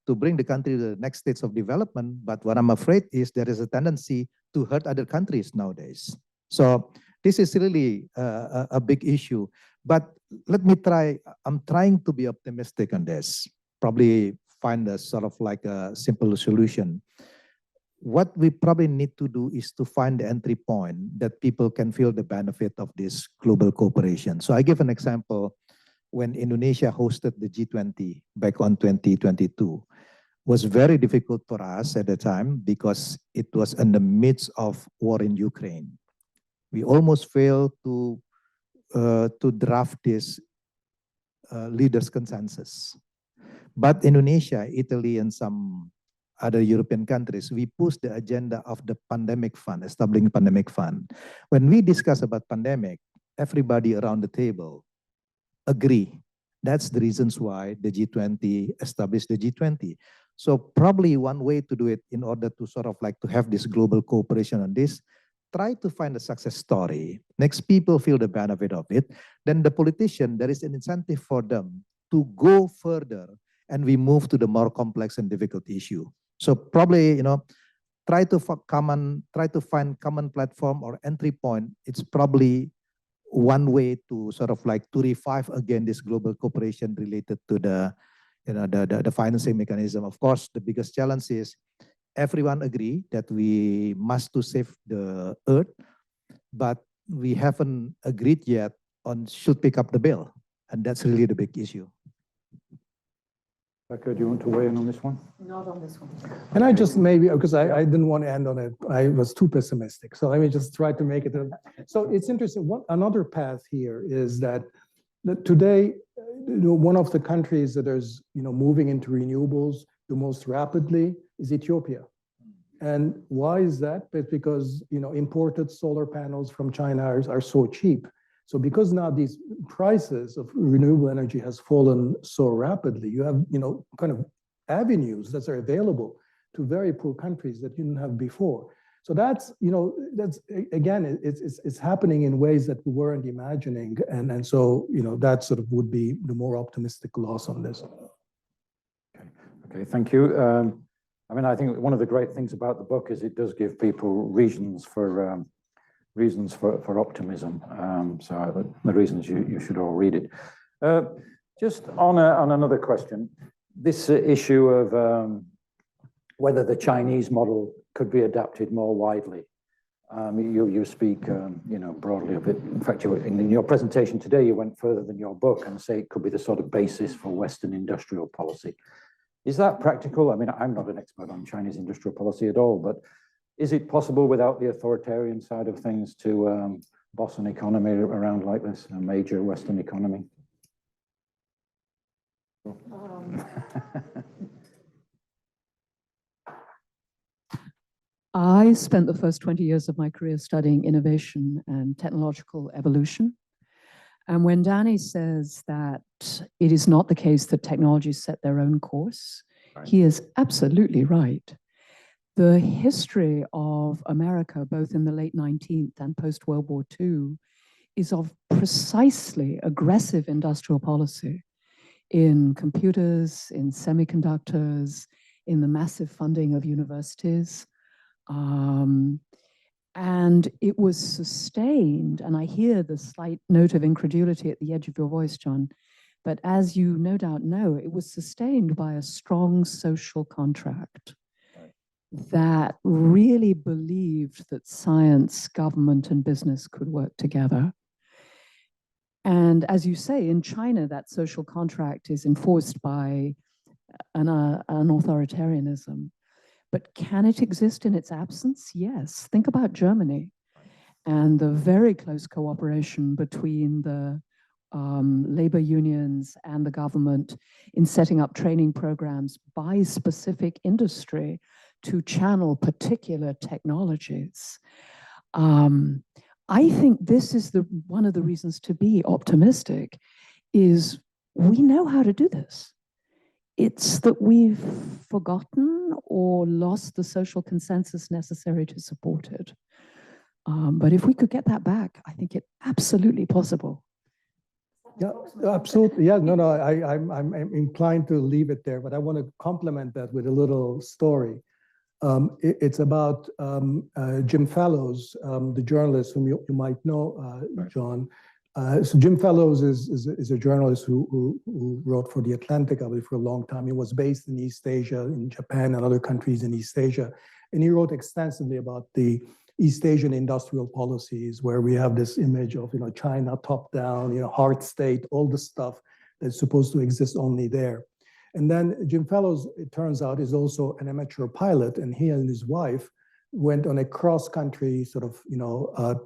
to bring the country to the next stage of development. But what I'm afraid is there is a tendency to hurt other countries nowadays. So this is really a big issue. But let me try, I'm trying to be optimistic on this, probably find a sort of like a simple solution. What we probably need to do is to find the entry point that people can feel the benefit of this global cooperation. So I give an example. When Indonesia hosted the G20 back on 2022, was very difficult for us at the time because it was in the midst of war in Ukraine. We almost failed to draft this leaders' consensus. But Indonesia, Italy, and some other European countries, we pushed the agenda of the pandemic fund, establishing pandemic fund. When we discuss about pandemic, everybody around the table agree. That's the reasons why the G20 established the G20. So probably one way to do it in order to sort of like to have this global cooperation on this, try to find a success story. Next, people feel the benefit of it. Then the politician, there is an incentive for them to go further, and we move to the more complex and difficult issue. So probably, try to find common platform or entry point. It's probably one way to sort of like to revive again this global cooperation related to the financing mechanism. Of course, the biggest challenge is everyone agree that we must to save the earth, but we haven't agreed yet on should pick up the bill, and that's really the big issue. Rebecca, do you want to weigh in on this one? Not on this one. And I just maybe, because I didn't want to end on it, I was too pessimistic. So let me just try to make it. So it's interesting. Another path here is that today, one of the countries that is moving into renewables the most rapidly is Ethiopia. And why is that? It's because imported solar panels from China are so cheap. So because now these prices of renewable energy has fallen so rapidly, you have kind of avenues that are available to very poor countries that you didn't have before. So that's again, it's happening in ways that we weren't imagining, and so that sort of would be the more optimistic loss on this. Okay, thank you. I mean, I think one of the great things about the book is it does give people reasons for optimism. So the reasons you should all read it. Just on another question, this issue of whether the Chinese model could be adapted more widely. You speak, broadly of it. In fact, in your presentation today, you went further than your book and say it could be the sort of basis for Western industrial policy. Is that practical? I mean, I'm not an expert on Chinese industrial policy at all, but is it possible without the authoritarian side of things to boss an economy around like this, a major Western economy? I spent the first 20 years of my career studying innovation and technological evolution. And when Dani says that it is not the case that technologies set their own course, he is absolutely right. The history of America, both in the late 19th and post-World War II, is of precisely aggressive industrial policy in computers, in semiconductors, in the massive funding of universities. And it was sustained, and I hear the slight note of incredulity at the edge of your voice, John, but as you no doubt know, it was sustained by a strong social contract that really believed that science, government, and business could work together. And as you say, in China, that social contract is enforced by an authoritarianism. But can it exist in its absence? Yes. Think about Germany and the very close cooperation between the labor unions and the government in setting up training programs by specific industry to channel particular technologies. I think this is one of the reasons to be optimistic is we know how to do this. It's that we've forgotten or lost the social consensus necessary to support it. But if we could get that back, I think it's absolutely possible. Yeah, absolutely. Yeah, no, I'm inclined to leave it there, but I want to complement that with a little story. It's about Jim Fallows, the journalist whom you might know, John. So Jim Fallows is a journalist who wrote for The Atlantic, I believe, for a long time. He was based in East Asia, in Japan and other countries in East Asia. And he wrote extensively about the East Asian industrial policies, where we have this image of, China top down, hard state, all the stuff that's supposed to exist only there. And then Jim Fallows, it turns out, is also an amateur pilot, and he and his wife went on a cross-country sort of,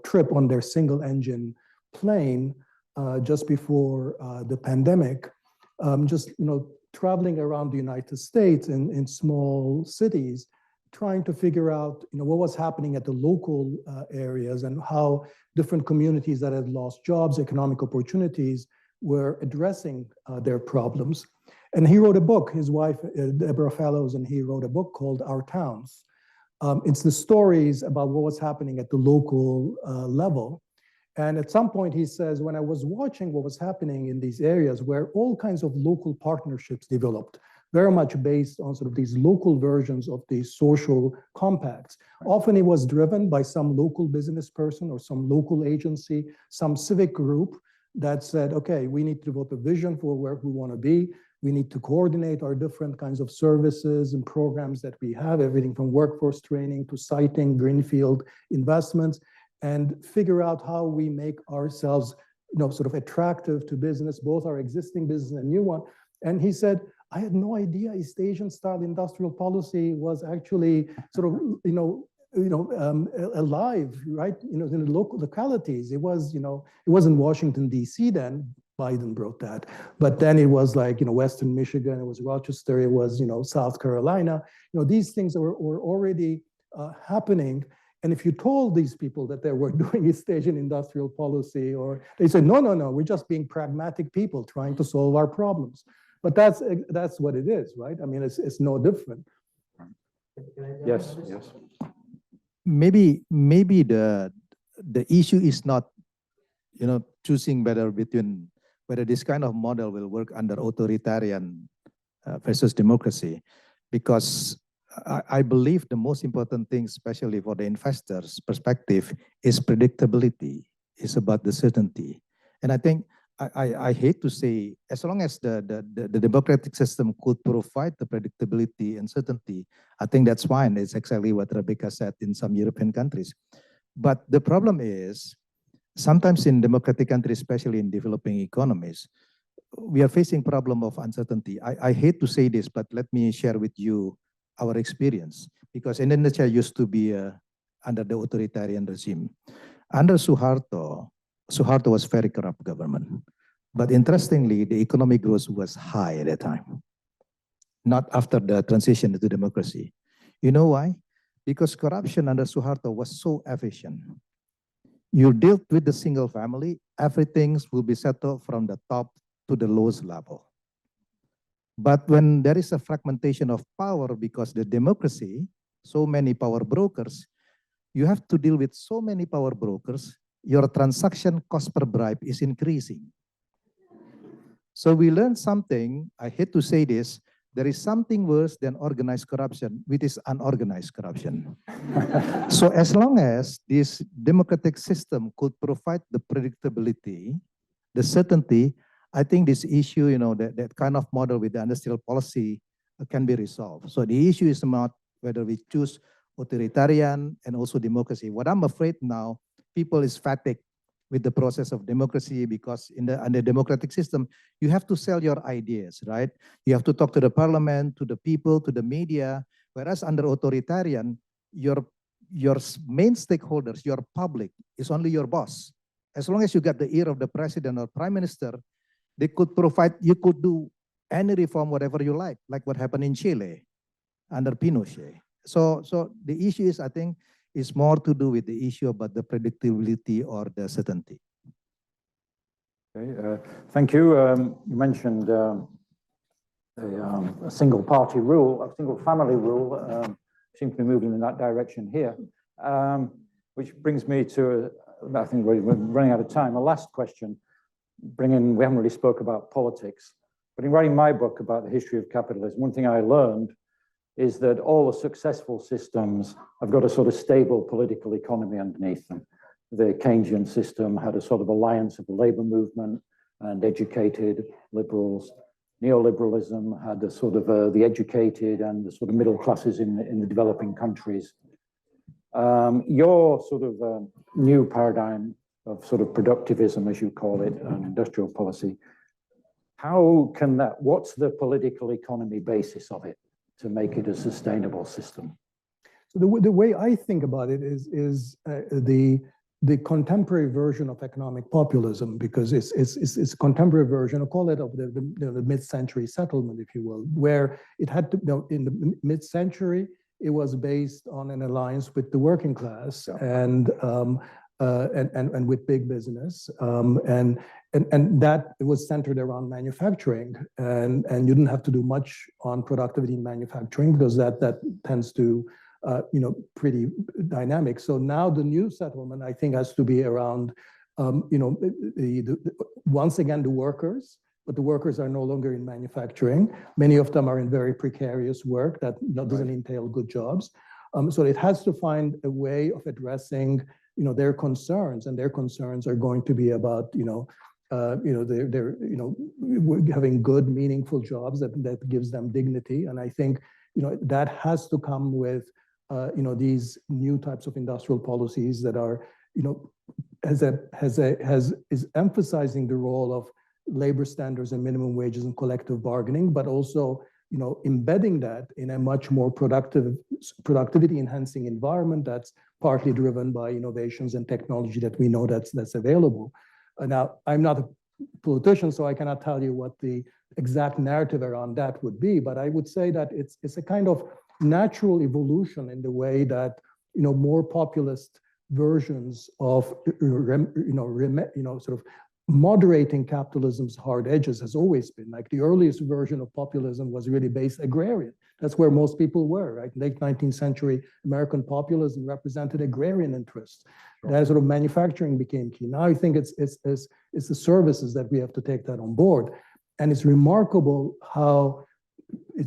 trip on their single-engine plane just before the pandemic, traveling around the United States in small cities, trying to figure out, what was happening at the local areas and how different communities that had lost jobs, economic opportunities, were addressing their problems. And he wrote a book, his wife, Deborah Fallows, and he wrote a book called Our Towns. It's the stories about what was happening at the local level. And at some point he says, when I was watching what was happening in these areas where all kinds of local partnerships developed, very much based on sort of these local versions of these social compacts. Often it was driven by some local business person or some local agency, some civic group that said, okay, we need to develop a vision for where we want to be. We need to coordinate our different kinds of services and programs that we have, everything from workforce training to siting, greenfield investments, and figure out how we make ourselves, sort of attractive to business, both our existing business and new one. And he said, I had no idea East Asian style industrial policy was actually sort of, alive, right? In the local localities. It was, it wasn't Washington, D.C. then. Biden brought that. But then it was like, Western Michigan, it was Rochester, it was, South Carolina. These things were already happening. And if you told these people that they were doing East Asian industrial policy, or they said, no, we're just being pragmatic people trying to solve our problems. But that's what it is, right? I mean, it's no different. Yes. Maybe the issue is not, choosing whether this kind of model will work under authoritarian versus democracy, because I believe the most important thing, especially for the investors' perspective, is predictability. It's about the certainty. And I think I hate to say, as long as the democratic system could provide the predictability and certainty, I think that's fine. It's exactly what Rebecca said in some European countries. But the problem is, sometimes in democratic countries, especially in developing economies, we are facing problem of uncertainty. I hate to say this, but let me share with you our experience, because Indonesia used to be under the authoritarian regime. Under Suharto was very corrupt government. But interestingly, the economic growth was high at that time, not after the transition to democracy. You know why? because corruption under Suharto was so efficient. You dealt with the single family, everything will be settled from the top to the lowest level. But when there is a fragmentation of power because the democracy, so many power brokers, you have to deal with so many power brokers, your transaction cost per bribe is increasing. So we learned something, I hate to say this, there is something worse than organized corruption, which is unorganized corruption. So as long as this democratic system could provide the predictability, the certainty, I think this issue, that kind of model with the industrial policy can be resolved. So the issue is not whether we choose authoritarian and also democracy. What I'm afraid now, people is fatigued with the process of democracy because under democratic system, you have to sell your ideas, right? You have to talk to the parliament, to the people, to the media, whereas under authoritarian, your main stakeholders, your public, is only your boss. As long as you get the ear of the president or prime minister, they could provide, you could do any reform, whatever you like what happened in Chile under Pinochet. So the issue is, I think, is more to do with the issue about the predictability or the certainty. Okay, thank you. You mentioned a single party rule, a single family rule. Seems to be moving in that direction here, which brings me to, I think we're running out of time. A last question, we haven't really spoke about politics, but in writing my book about the history of capitalism, one thing I learned is that all the successful systems have got a sort of stable political economy underneath them. The Keynesian system had a sort of alliance of the labor movement and educated liberals. Neoliberalism had a sort of the educated and the sort of middle classes in the developing countries. Your sort of new paradigm of sort of productivism, as you call it, and industrial policy, how can that, what's the political economy basis of it to make it a sustainable system? So the way I think about it is the contemporary version of economic populism, because it's a contemporary version, I'll call it, of the mid-century settlement, if you will, where it had to, in the mid-century, it was based on an alliance with the working class, yeah, and with big business, and that was centered around manufacturing, and you didn't have to do much on productivity in manufacturing because that tends to pretty dynamic. So now the new settlement, I think, has to be around once again the workers, but the workers are no longer in manufacturing. Many of them are in very precarious work that doesn't entail good jobs. So it has to find a way of addressing their concerns, and their concerns are going to be about they're having good, meaningful jobs that gives them dignity. And I think that has to come with these new types of industrial policies that are is emphasizing the role of labor standards and minimum wages and collective bargaining, but also embedding that in a much more productivity enhancing environment that's partly driven by innovations and technology that we know that's available. Now, I'm not a politician, so I cannot tell you what the exact narrative around that would be, but I would say that it's a kind of natural evolution in the way that more populist versions of sort of moderating capitalism's hard edges has always been. Like the earliest version of populism was really based agrarian. That's where most people were, right? Late 19th century American populism represented agrarian interests. That sort of manufacturing became key. Now I think it's the services that we have to take that on board. And it's remarkable how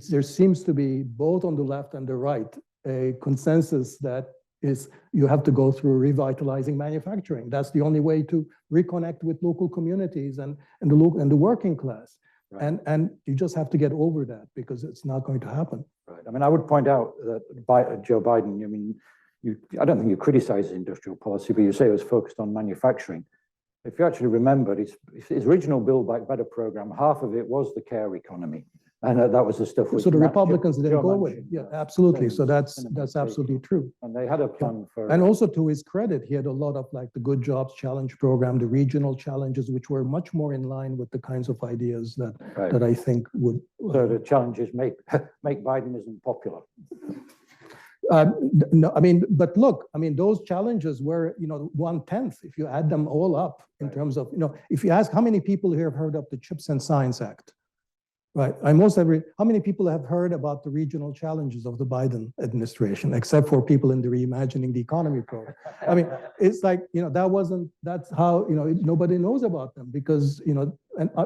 there seems to be, both on the left and the right, a consensus that is you have to go through revitalizing manufacturing. That's the only way to reconnect with local communities and the working class. Right. And you just have to get over that because it's not going to happen. Right. I mean, I would point out that Joe Biden, I mean, I don't think you criticize industrial policy, but you say it was focused on manufacturing. If you actually remember, his original Build Back Better program, half of it was the care economy. And that was the stuff. So the Republicans didn't go with it. Yeah, absolutely. So that's absolutely true. And they had a plan for. And also, to his credit, he had a lot of the Good Jobs Challenge program, the regional challenges, which were much more in line with the kinds of ideas that I think would. So the challenges make Bidenism popular. No, I mean, but look, I mean, those challenges were, 1/10 if you add them all up in terms of, if you ask how many people here have heard of the Chips and Science Act, right? How many people have heard about the regional challenges of the Biden administration, except for people in the Reimagining the Economy program? I mean, it's like, that's how, nobody knows about them because,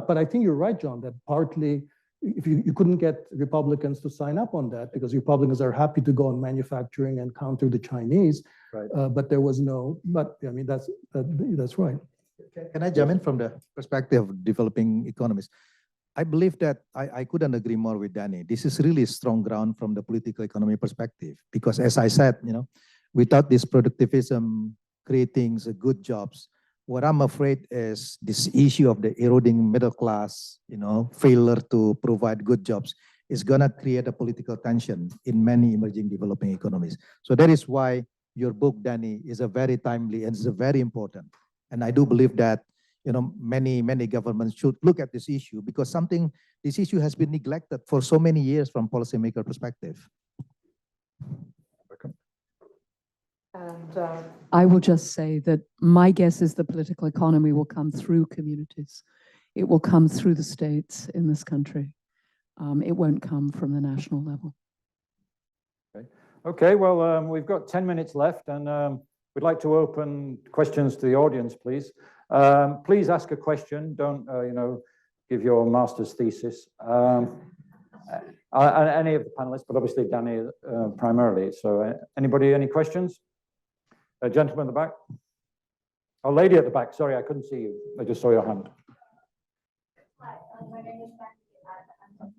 but I think you're right, John, that partly, if you couldn't get Republicans to sign up on that because Republicans are happy to go on manufacturing and counter the Chinese, right. But there was but I mean, that's right. Can I jump in from the perspective of developing economies? I believe that I couldn't agree more with Dani. This is really strong ground from the political economy perspective because as I said, without this productivism creating good jobs, what I'm afraid is this issue of the eroding middle class, failure to provide good jobs is going to create a political tension in many emerging developing economies. So that is why your book, Dani, is a very timely and is a very important. And I do believe that, many governments should look at this issue because this issue has been neglected for so many years from policymaker perspective. And I will just say that my guess is the political economy will come through communities. It will come through the states in this country. It won't come from the national level. Okay, well, we've got 10 minutes left and we'd like to open questions to the audience, please. Please ask a question. Don't, give your master's thesis. Any of the panelists, but obviously Dani primarily. So anybody, any questions? A gentleman in the back. Oh, lady at the back. Sorry, I couldn't see you. I just saw your hand. Hi, my name is Dani.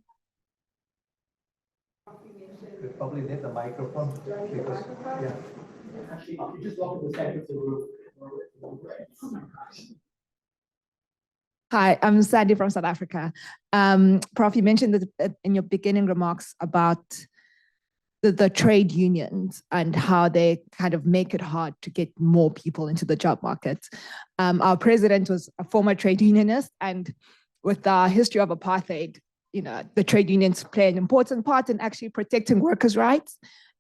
You probably need the microphone. Because, yeah. Actually, you just walk to the center of the room. Hi, I'm Sandy from South Africa. Prof, you mentioned that in your beginning remarks about the trade unions and how they kind of make it hard to get more people into the job market. Our president was a former trade unionist, and with our history of apartheid, the trade unions play an important part in actually protecting workers' rights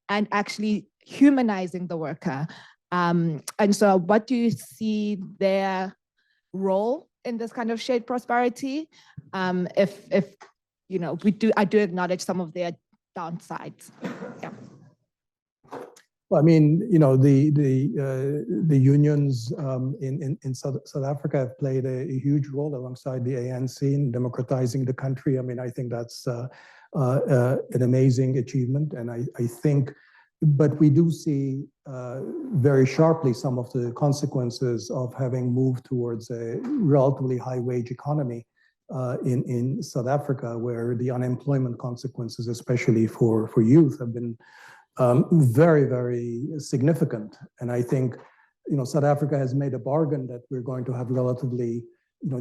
and actually humanizing the worker. And so what do you see their role in this kind of shared prosperity? If I do acknowledge some of their downsides. Yeah. Well, I mean, the unions in South Africa have played a huge role alongside the ANC in democratizing the country. I mean, I think that's an amazing achievement, and I think, but we do see very sharply some of the consequences of having moved towards a relatively high wage economy in South Africa, where the unemployment consequences, especially for youth, have been very, very significant. And I think, South Africa has made a bargain that we're going to have relatively,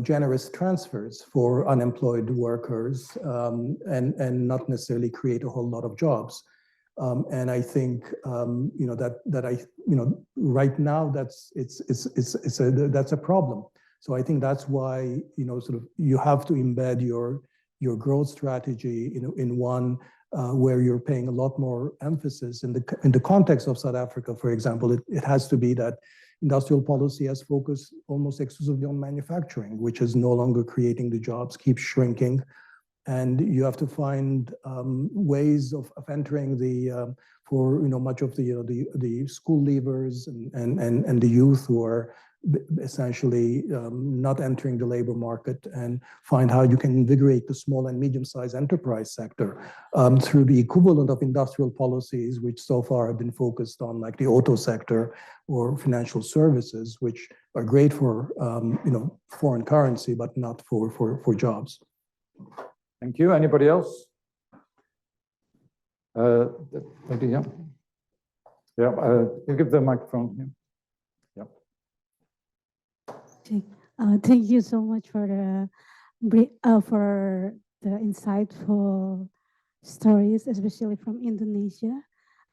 generous transfers for unemployed workers and not necessarily create a whole lot of jobs. And I think, right now that's a problem. So I think that's why, you have to embed your growth strategy, in one where you're paying a lot more emphasis in the context of South Africa, for example. It has to be that industrial policy has focused almost exclusively on manufacturing, which is no longer creating the jobs, keeps shrinking. And you have to find ways of entering for much of the school leavers and the youth who are essentially not entering the labor market, and find how you can invigorate the small and medium-sized enterprise sector through the equivalent of industrial policies, which so far have been focused on, like the auto sector or financial services, which are great for foreign currency, but not for jobs. Thank you. Anybody else? Yeah. You give the microphone here. Thank you so much for the insightful stories, especially from Indonesia.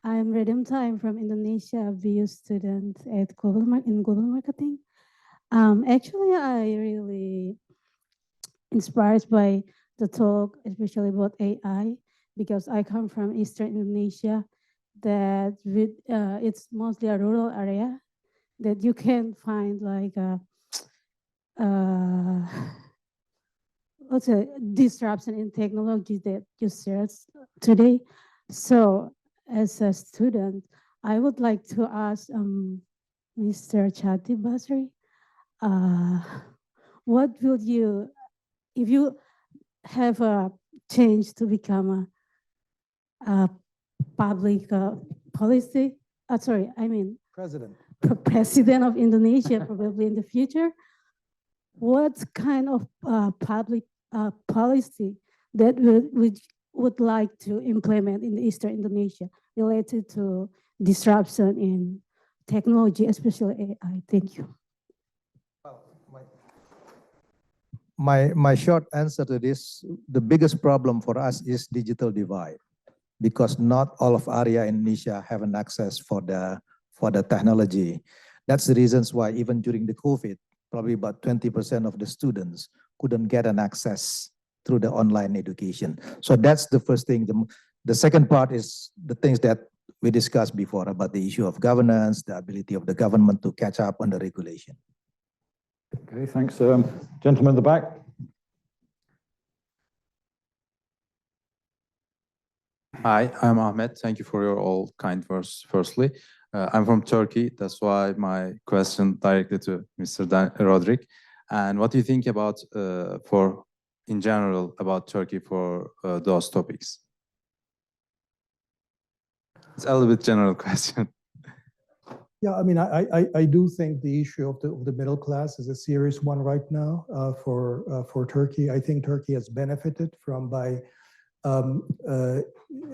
I'm Redemta. I'm from Indonesia, a BU student at global marketing. Actually, I really inspired by the talk, especially about AI, because I come from Eastern Indonesia. that with, it's mostly a rural area that you can find like a what's a disruption in technology that you search today. So as a student, I would like to ask Mr. Chatib Basri, what would you, if you have a change to become a public policy, sorry, I mean, president of Indonesia probably in the future, what kind of public policy that would like to implement in Eastern Indonesia related to disruption in technology, especially AI? Thank you. My short answer to this, the biggest problem for us is digital divide, because not all of area in Indonesia have an access for the technology. That's the reasons why even during the COVID, probably about 20% of the students couldn't get an access through the online education. So that's the first thing. The second part is the things that we discussed before about the issue of governance, the ability of the government to catch up on the regulation. Okay, thanks. Gentleman in the back. Hi, I'm Ahmed. Thank you for your all kind words, firstly. I'm from Turkey. That's why my question directly to Mr. Dani Rodrik. And what do you think about, in general, about Turkey for those topics? It's a little bit general question. Yeah, I mean, I do think the issue of the middle class is a serious one right now for Turkey. I think Turkey has benefited from by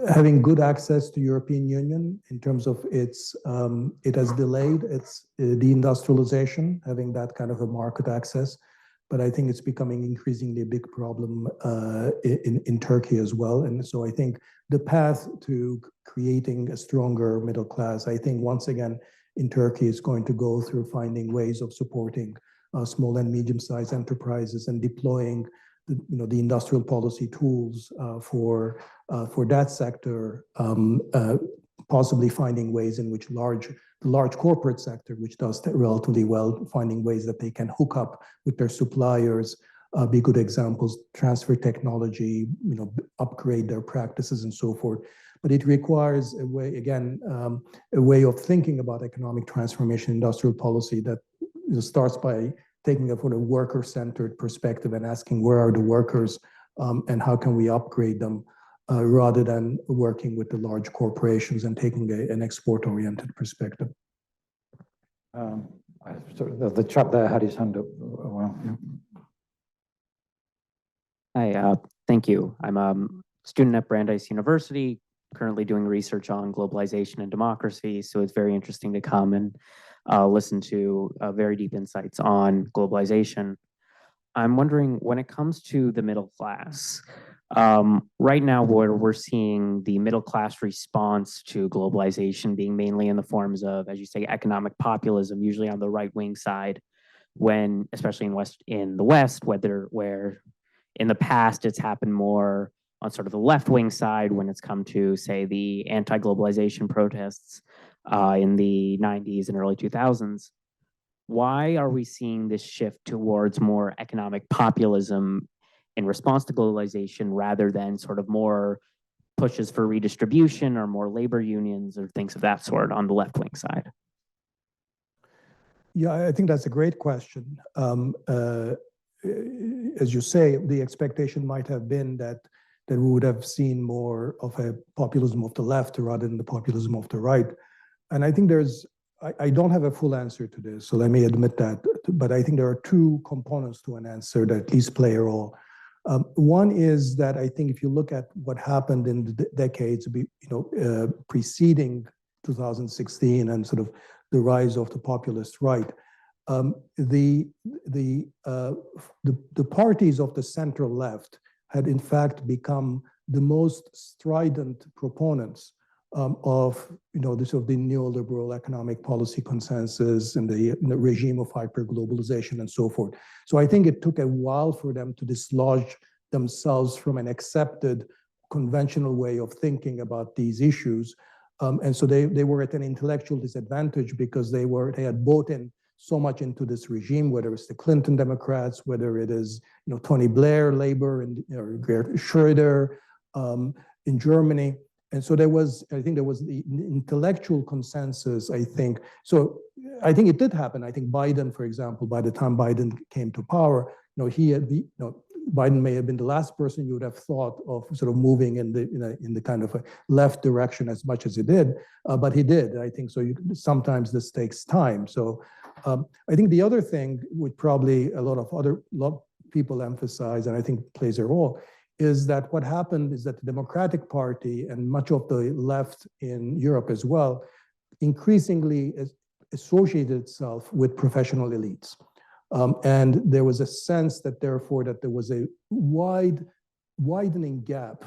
having good access to European Union in terms of its, it has delayed its deindustrialization, having that kind of a market access. But I think it's becoming increasingly a big problem in Turkey as well. And so I think the path to creating a stronger middle class, I think once again in Turkey is going to go through finding ways of supporting small and medium-sized enterprises and deploying the industrial policy tools for that sector, possibly finding ways in which the large corporate sector, which does relatively well, finding ways that they can hook up with their suppliers, be good examples, transfer technology, upgrade their practices and so forth. But it requires a way, again, a way of thinking about economic transformation, industrial policy that starts by taking a sort of worker-centered perspective and asking where are the workers and how can we upgrade them, rather than working with the large corporations and taking an export-oriented perspective. The chap there had his hand up. Well, yeah. Hi, thank you. I'm a student at Brandeis University, currently doing research on globalization and democracy. So it's very interesting to come and listen to very deep insights on globalization. I'm wondering, when it comes to the middle class, right now we're seeing the middle class response to globalization being mainly in the forms of, as you say, economic populism, usually on the right-wing side, when, especially in the West, where in the past it's happened more on sort of the left-wing side when it's come to, say, the anti-globalization protests in the 90s and early 2000s. Why are we seeing this shift towards more economic populism in response to globalization rather than sort of more pushes for redistribution or more labor unions or things of that sort on the left-wing side? Yeah, I think that's a great question. As you say, the expectation might have been that we would have seen more of a populism of the left rather than the populism of the right. And I think I don't have a full answer to this, so let me admit that. But I think there are two components to an answer that at least play a role. One is that I think if you look at what happened in the decades, preceding 2016 and sort of the rise of the populist right, the parties of the central left had in fact become the most strident proponents of the sort of the neoliberal economic policy consensus and the regime of hyperglobalization and so forth. So I think it took a while for them to dislodge themselves from an accepted conventional way of thinking about these issues And so they were at an intellectual disadvantage because they had bought in so much into this regime, whether it's the Clinton Democrats, whether it is Tony Blair, Labor, and Gerhard Schröder in Germany. And so I think there was the intellectual consensus, I think. So I think it did happen. I think Biden, for example, by the time Biden came to power, Biden may have been the last person you would have thought of sort of moving in the kind of a left direction as much as he did, but he did. I think so. Sometimes this takes time. So I think the other thing, which probably a lot of people emphasize, and I think plays a role, is that what happened is that the Democratic Party and much of the left in Europe as well increasingly associated itself with professional elites. And there was a sense that therefore that there was a widening gap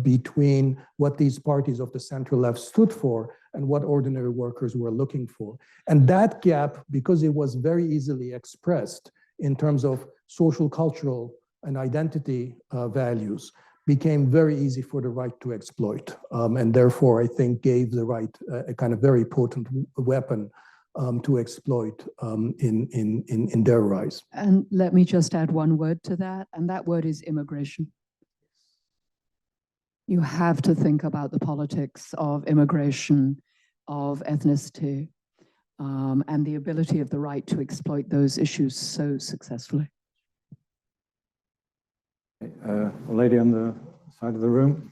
between what these parties of the center left stood for and what ordinary workers were looking for. And that gap, because it was very easily expressed in terms of social, cultural, and identity values, became very easy for the right to exploit. And therefore, I think gave the right a kind of very potent weapon to exploit in their rise. And let me just add one word to that, and that word is immigration. You have to think about the politics of immigration, of ethnicity, and the ability of the right to exploit those issues so successfully. A lady on the side of the room.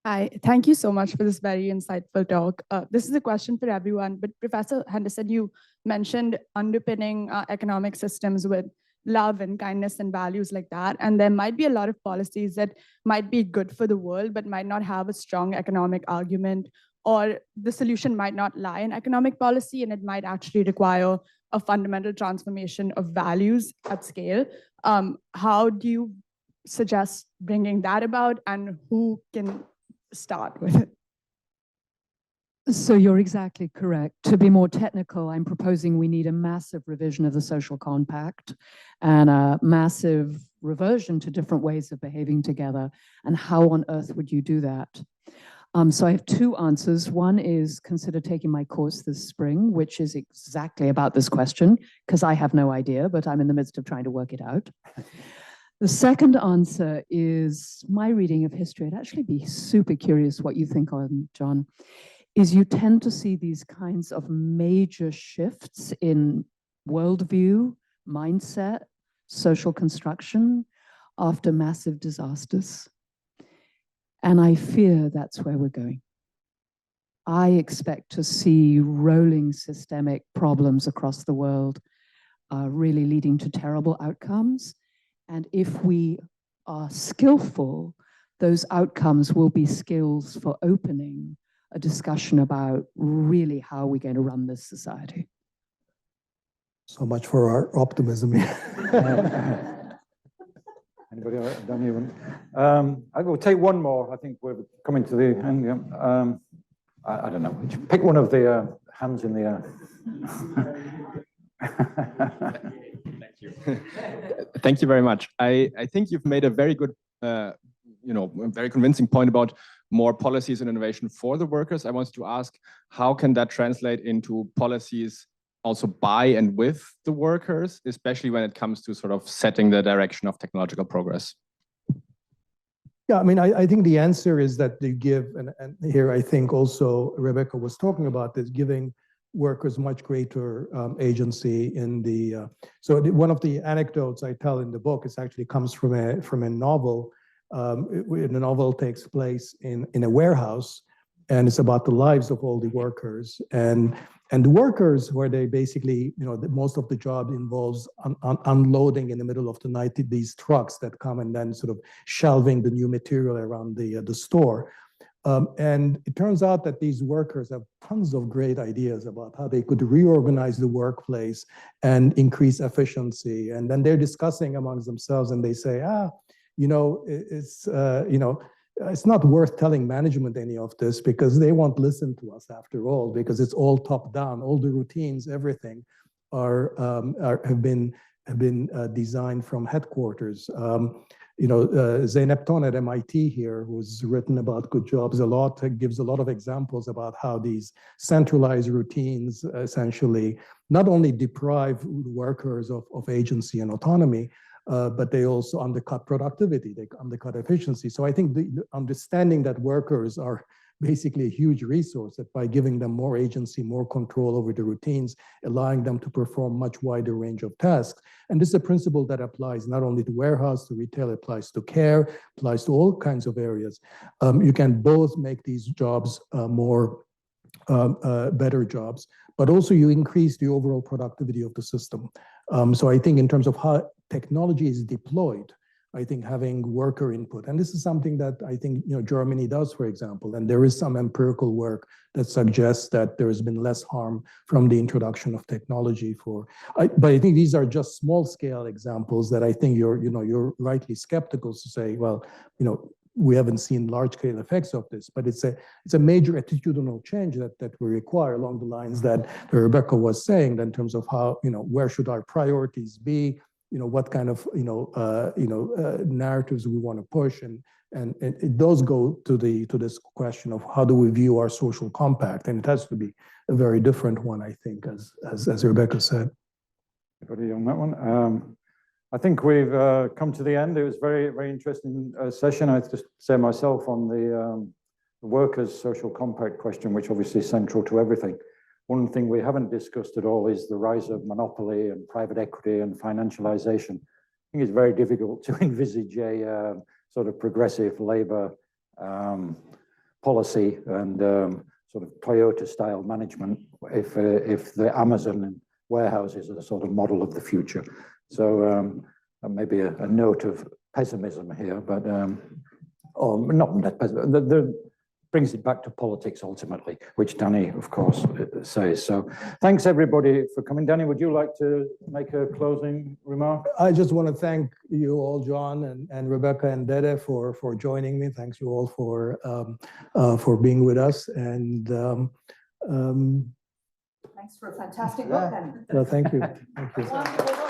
Hi, thank you so much for this very insightful talk. This is a question for everyone, but Professor Henderson, you mentioned underpinning economic systems with love and kindness and values like that. And there might be a lot of policies that might be good for the world, but might not have a strong economic argument, or the solution might not lie in economic policy, and it might actually require a fundamental transformation of values at scale. How do you suggest bringing that about, and who can start with it? So you're exactly correct. To be more technical, I'm proposing we need a massive revision of the social compact and a massive reversion to different ways of behaving together. And how on earth would you do that? So I have two answers. One is consider taking my course this spring, which is exactly about this question, because I have no idea, but I'm in the midst of trying to work it out. The second answer is my reading of history. I'd actually be super curious what you think on, John, is you tend to see these kinds of major shifts in worldview, mindset, social construction after massive disasters. And I fear that's where we're going. I expect to see rolling systemic problems across the world really leading to terrible outcomes. And if we are skillful, those outcomes will be skills for opening a discussion about really how we're going to run this society. So much for our optimism. Anybody else? Don't even. I will take one more. I think we're coming to the end. I don't know. Pick one of the hands in the air. Thank you. Thank you very much. I think you've made a very good, very convincing point about more policies and innovation for the workers. I wanted to ask, how can that translate into policies also by and with the workers, especially when it comes to sort of setting the direction of technological progress? Yeah, I mean, I think the answer is that they give, and here I think also Rebecca was talking about this, giving workers much greater agency in the, one of the anecdotes I tell in the book, it actually comes from a novel. The novel takes place in a warehouse, and it's about the lives of all the workers. And the workers, where they basically, most of the job involves unloading in the middle of the night these trucks that come and then sort of shelving the new material around the store. And it turns out that these workers have tons of great ideas about how they could reorganize the workplace and increase efficiency. And then they're discussing amongst themselves, and they say, it's not worth telling management any of this because they won't listen to us after all, because it's all top down. All the routines, everything have been have been designed from headquarters. You know, Zeynep Ton at MIT here, who's written about good jobs a lot, gives a lot of examples about how these centralized routines essentially not only deprive workers of agency and autonomy, but they also undercut productivity, they undercut efficiency. So I think the understanding that workers are basically a huge resource, that by giving them more agency, more control over the routines, allowing them to perform much wider range of tasks. And this is a principle that applies not only to warehouse, to retail, it applies to care, applies to all kinds of areas. You can both make these jobs better jobs, but also you increase the overall productivity of the system. So I think in terms of how technology is deployed, I think having worker input, and this is something that I think, you know, Germany does, for example, and there is some empirical work that suggests that there has been less harm from the introduction of technology but I think these are just small scale examples that I think you're rightly skeptical to say, well, you know, we haven't seen large scale effects of this, but it's a major attitudinal change that we require along the lines that Rebecca was saying, in terms of how, you know, where should our priorities be, you know, what kind of, narratives we want to push, and those go to this question of how do we view our social compact, and it has to be a very different one, I think, as Rebecca said. Everybody on that one? I think we've come to the end. It was very, very interesting session. I just say myself on the workers' social compact question, which obviously is central to everything. One thing we haven't discussed at all is the rise of monopoly and private equity and financialization. I think it's very difficult to envisage a sort of progressive labor policy and sort of Toyota-style management if the Amazon warehouses are the sort of model of the future. So maybe a note of pessimism here, but or not that pessimism. Brings it back to politics ultimately, which Dani, of course, says. So thanks everybody for coming. Dani, would you like to make a closing remark? I just want to thank you all, John and Rebecca and Dede, for joining me. Thanks you all for being with us. And thanks for a fantastic book then. Well, thank you. Thank you.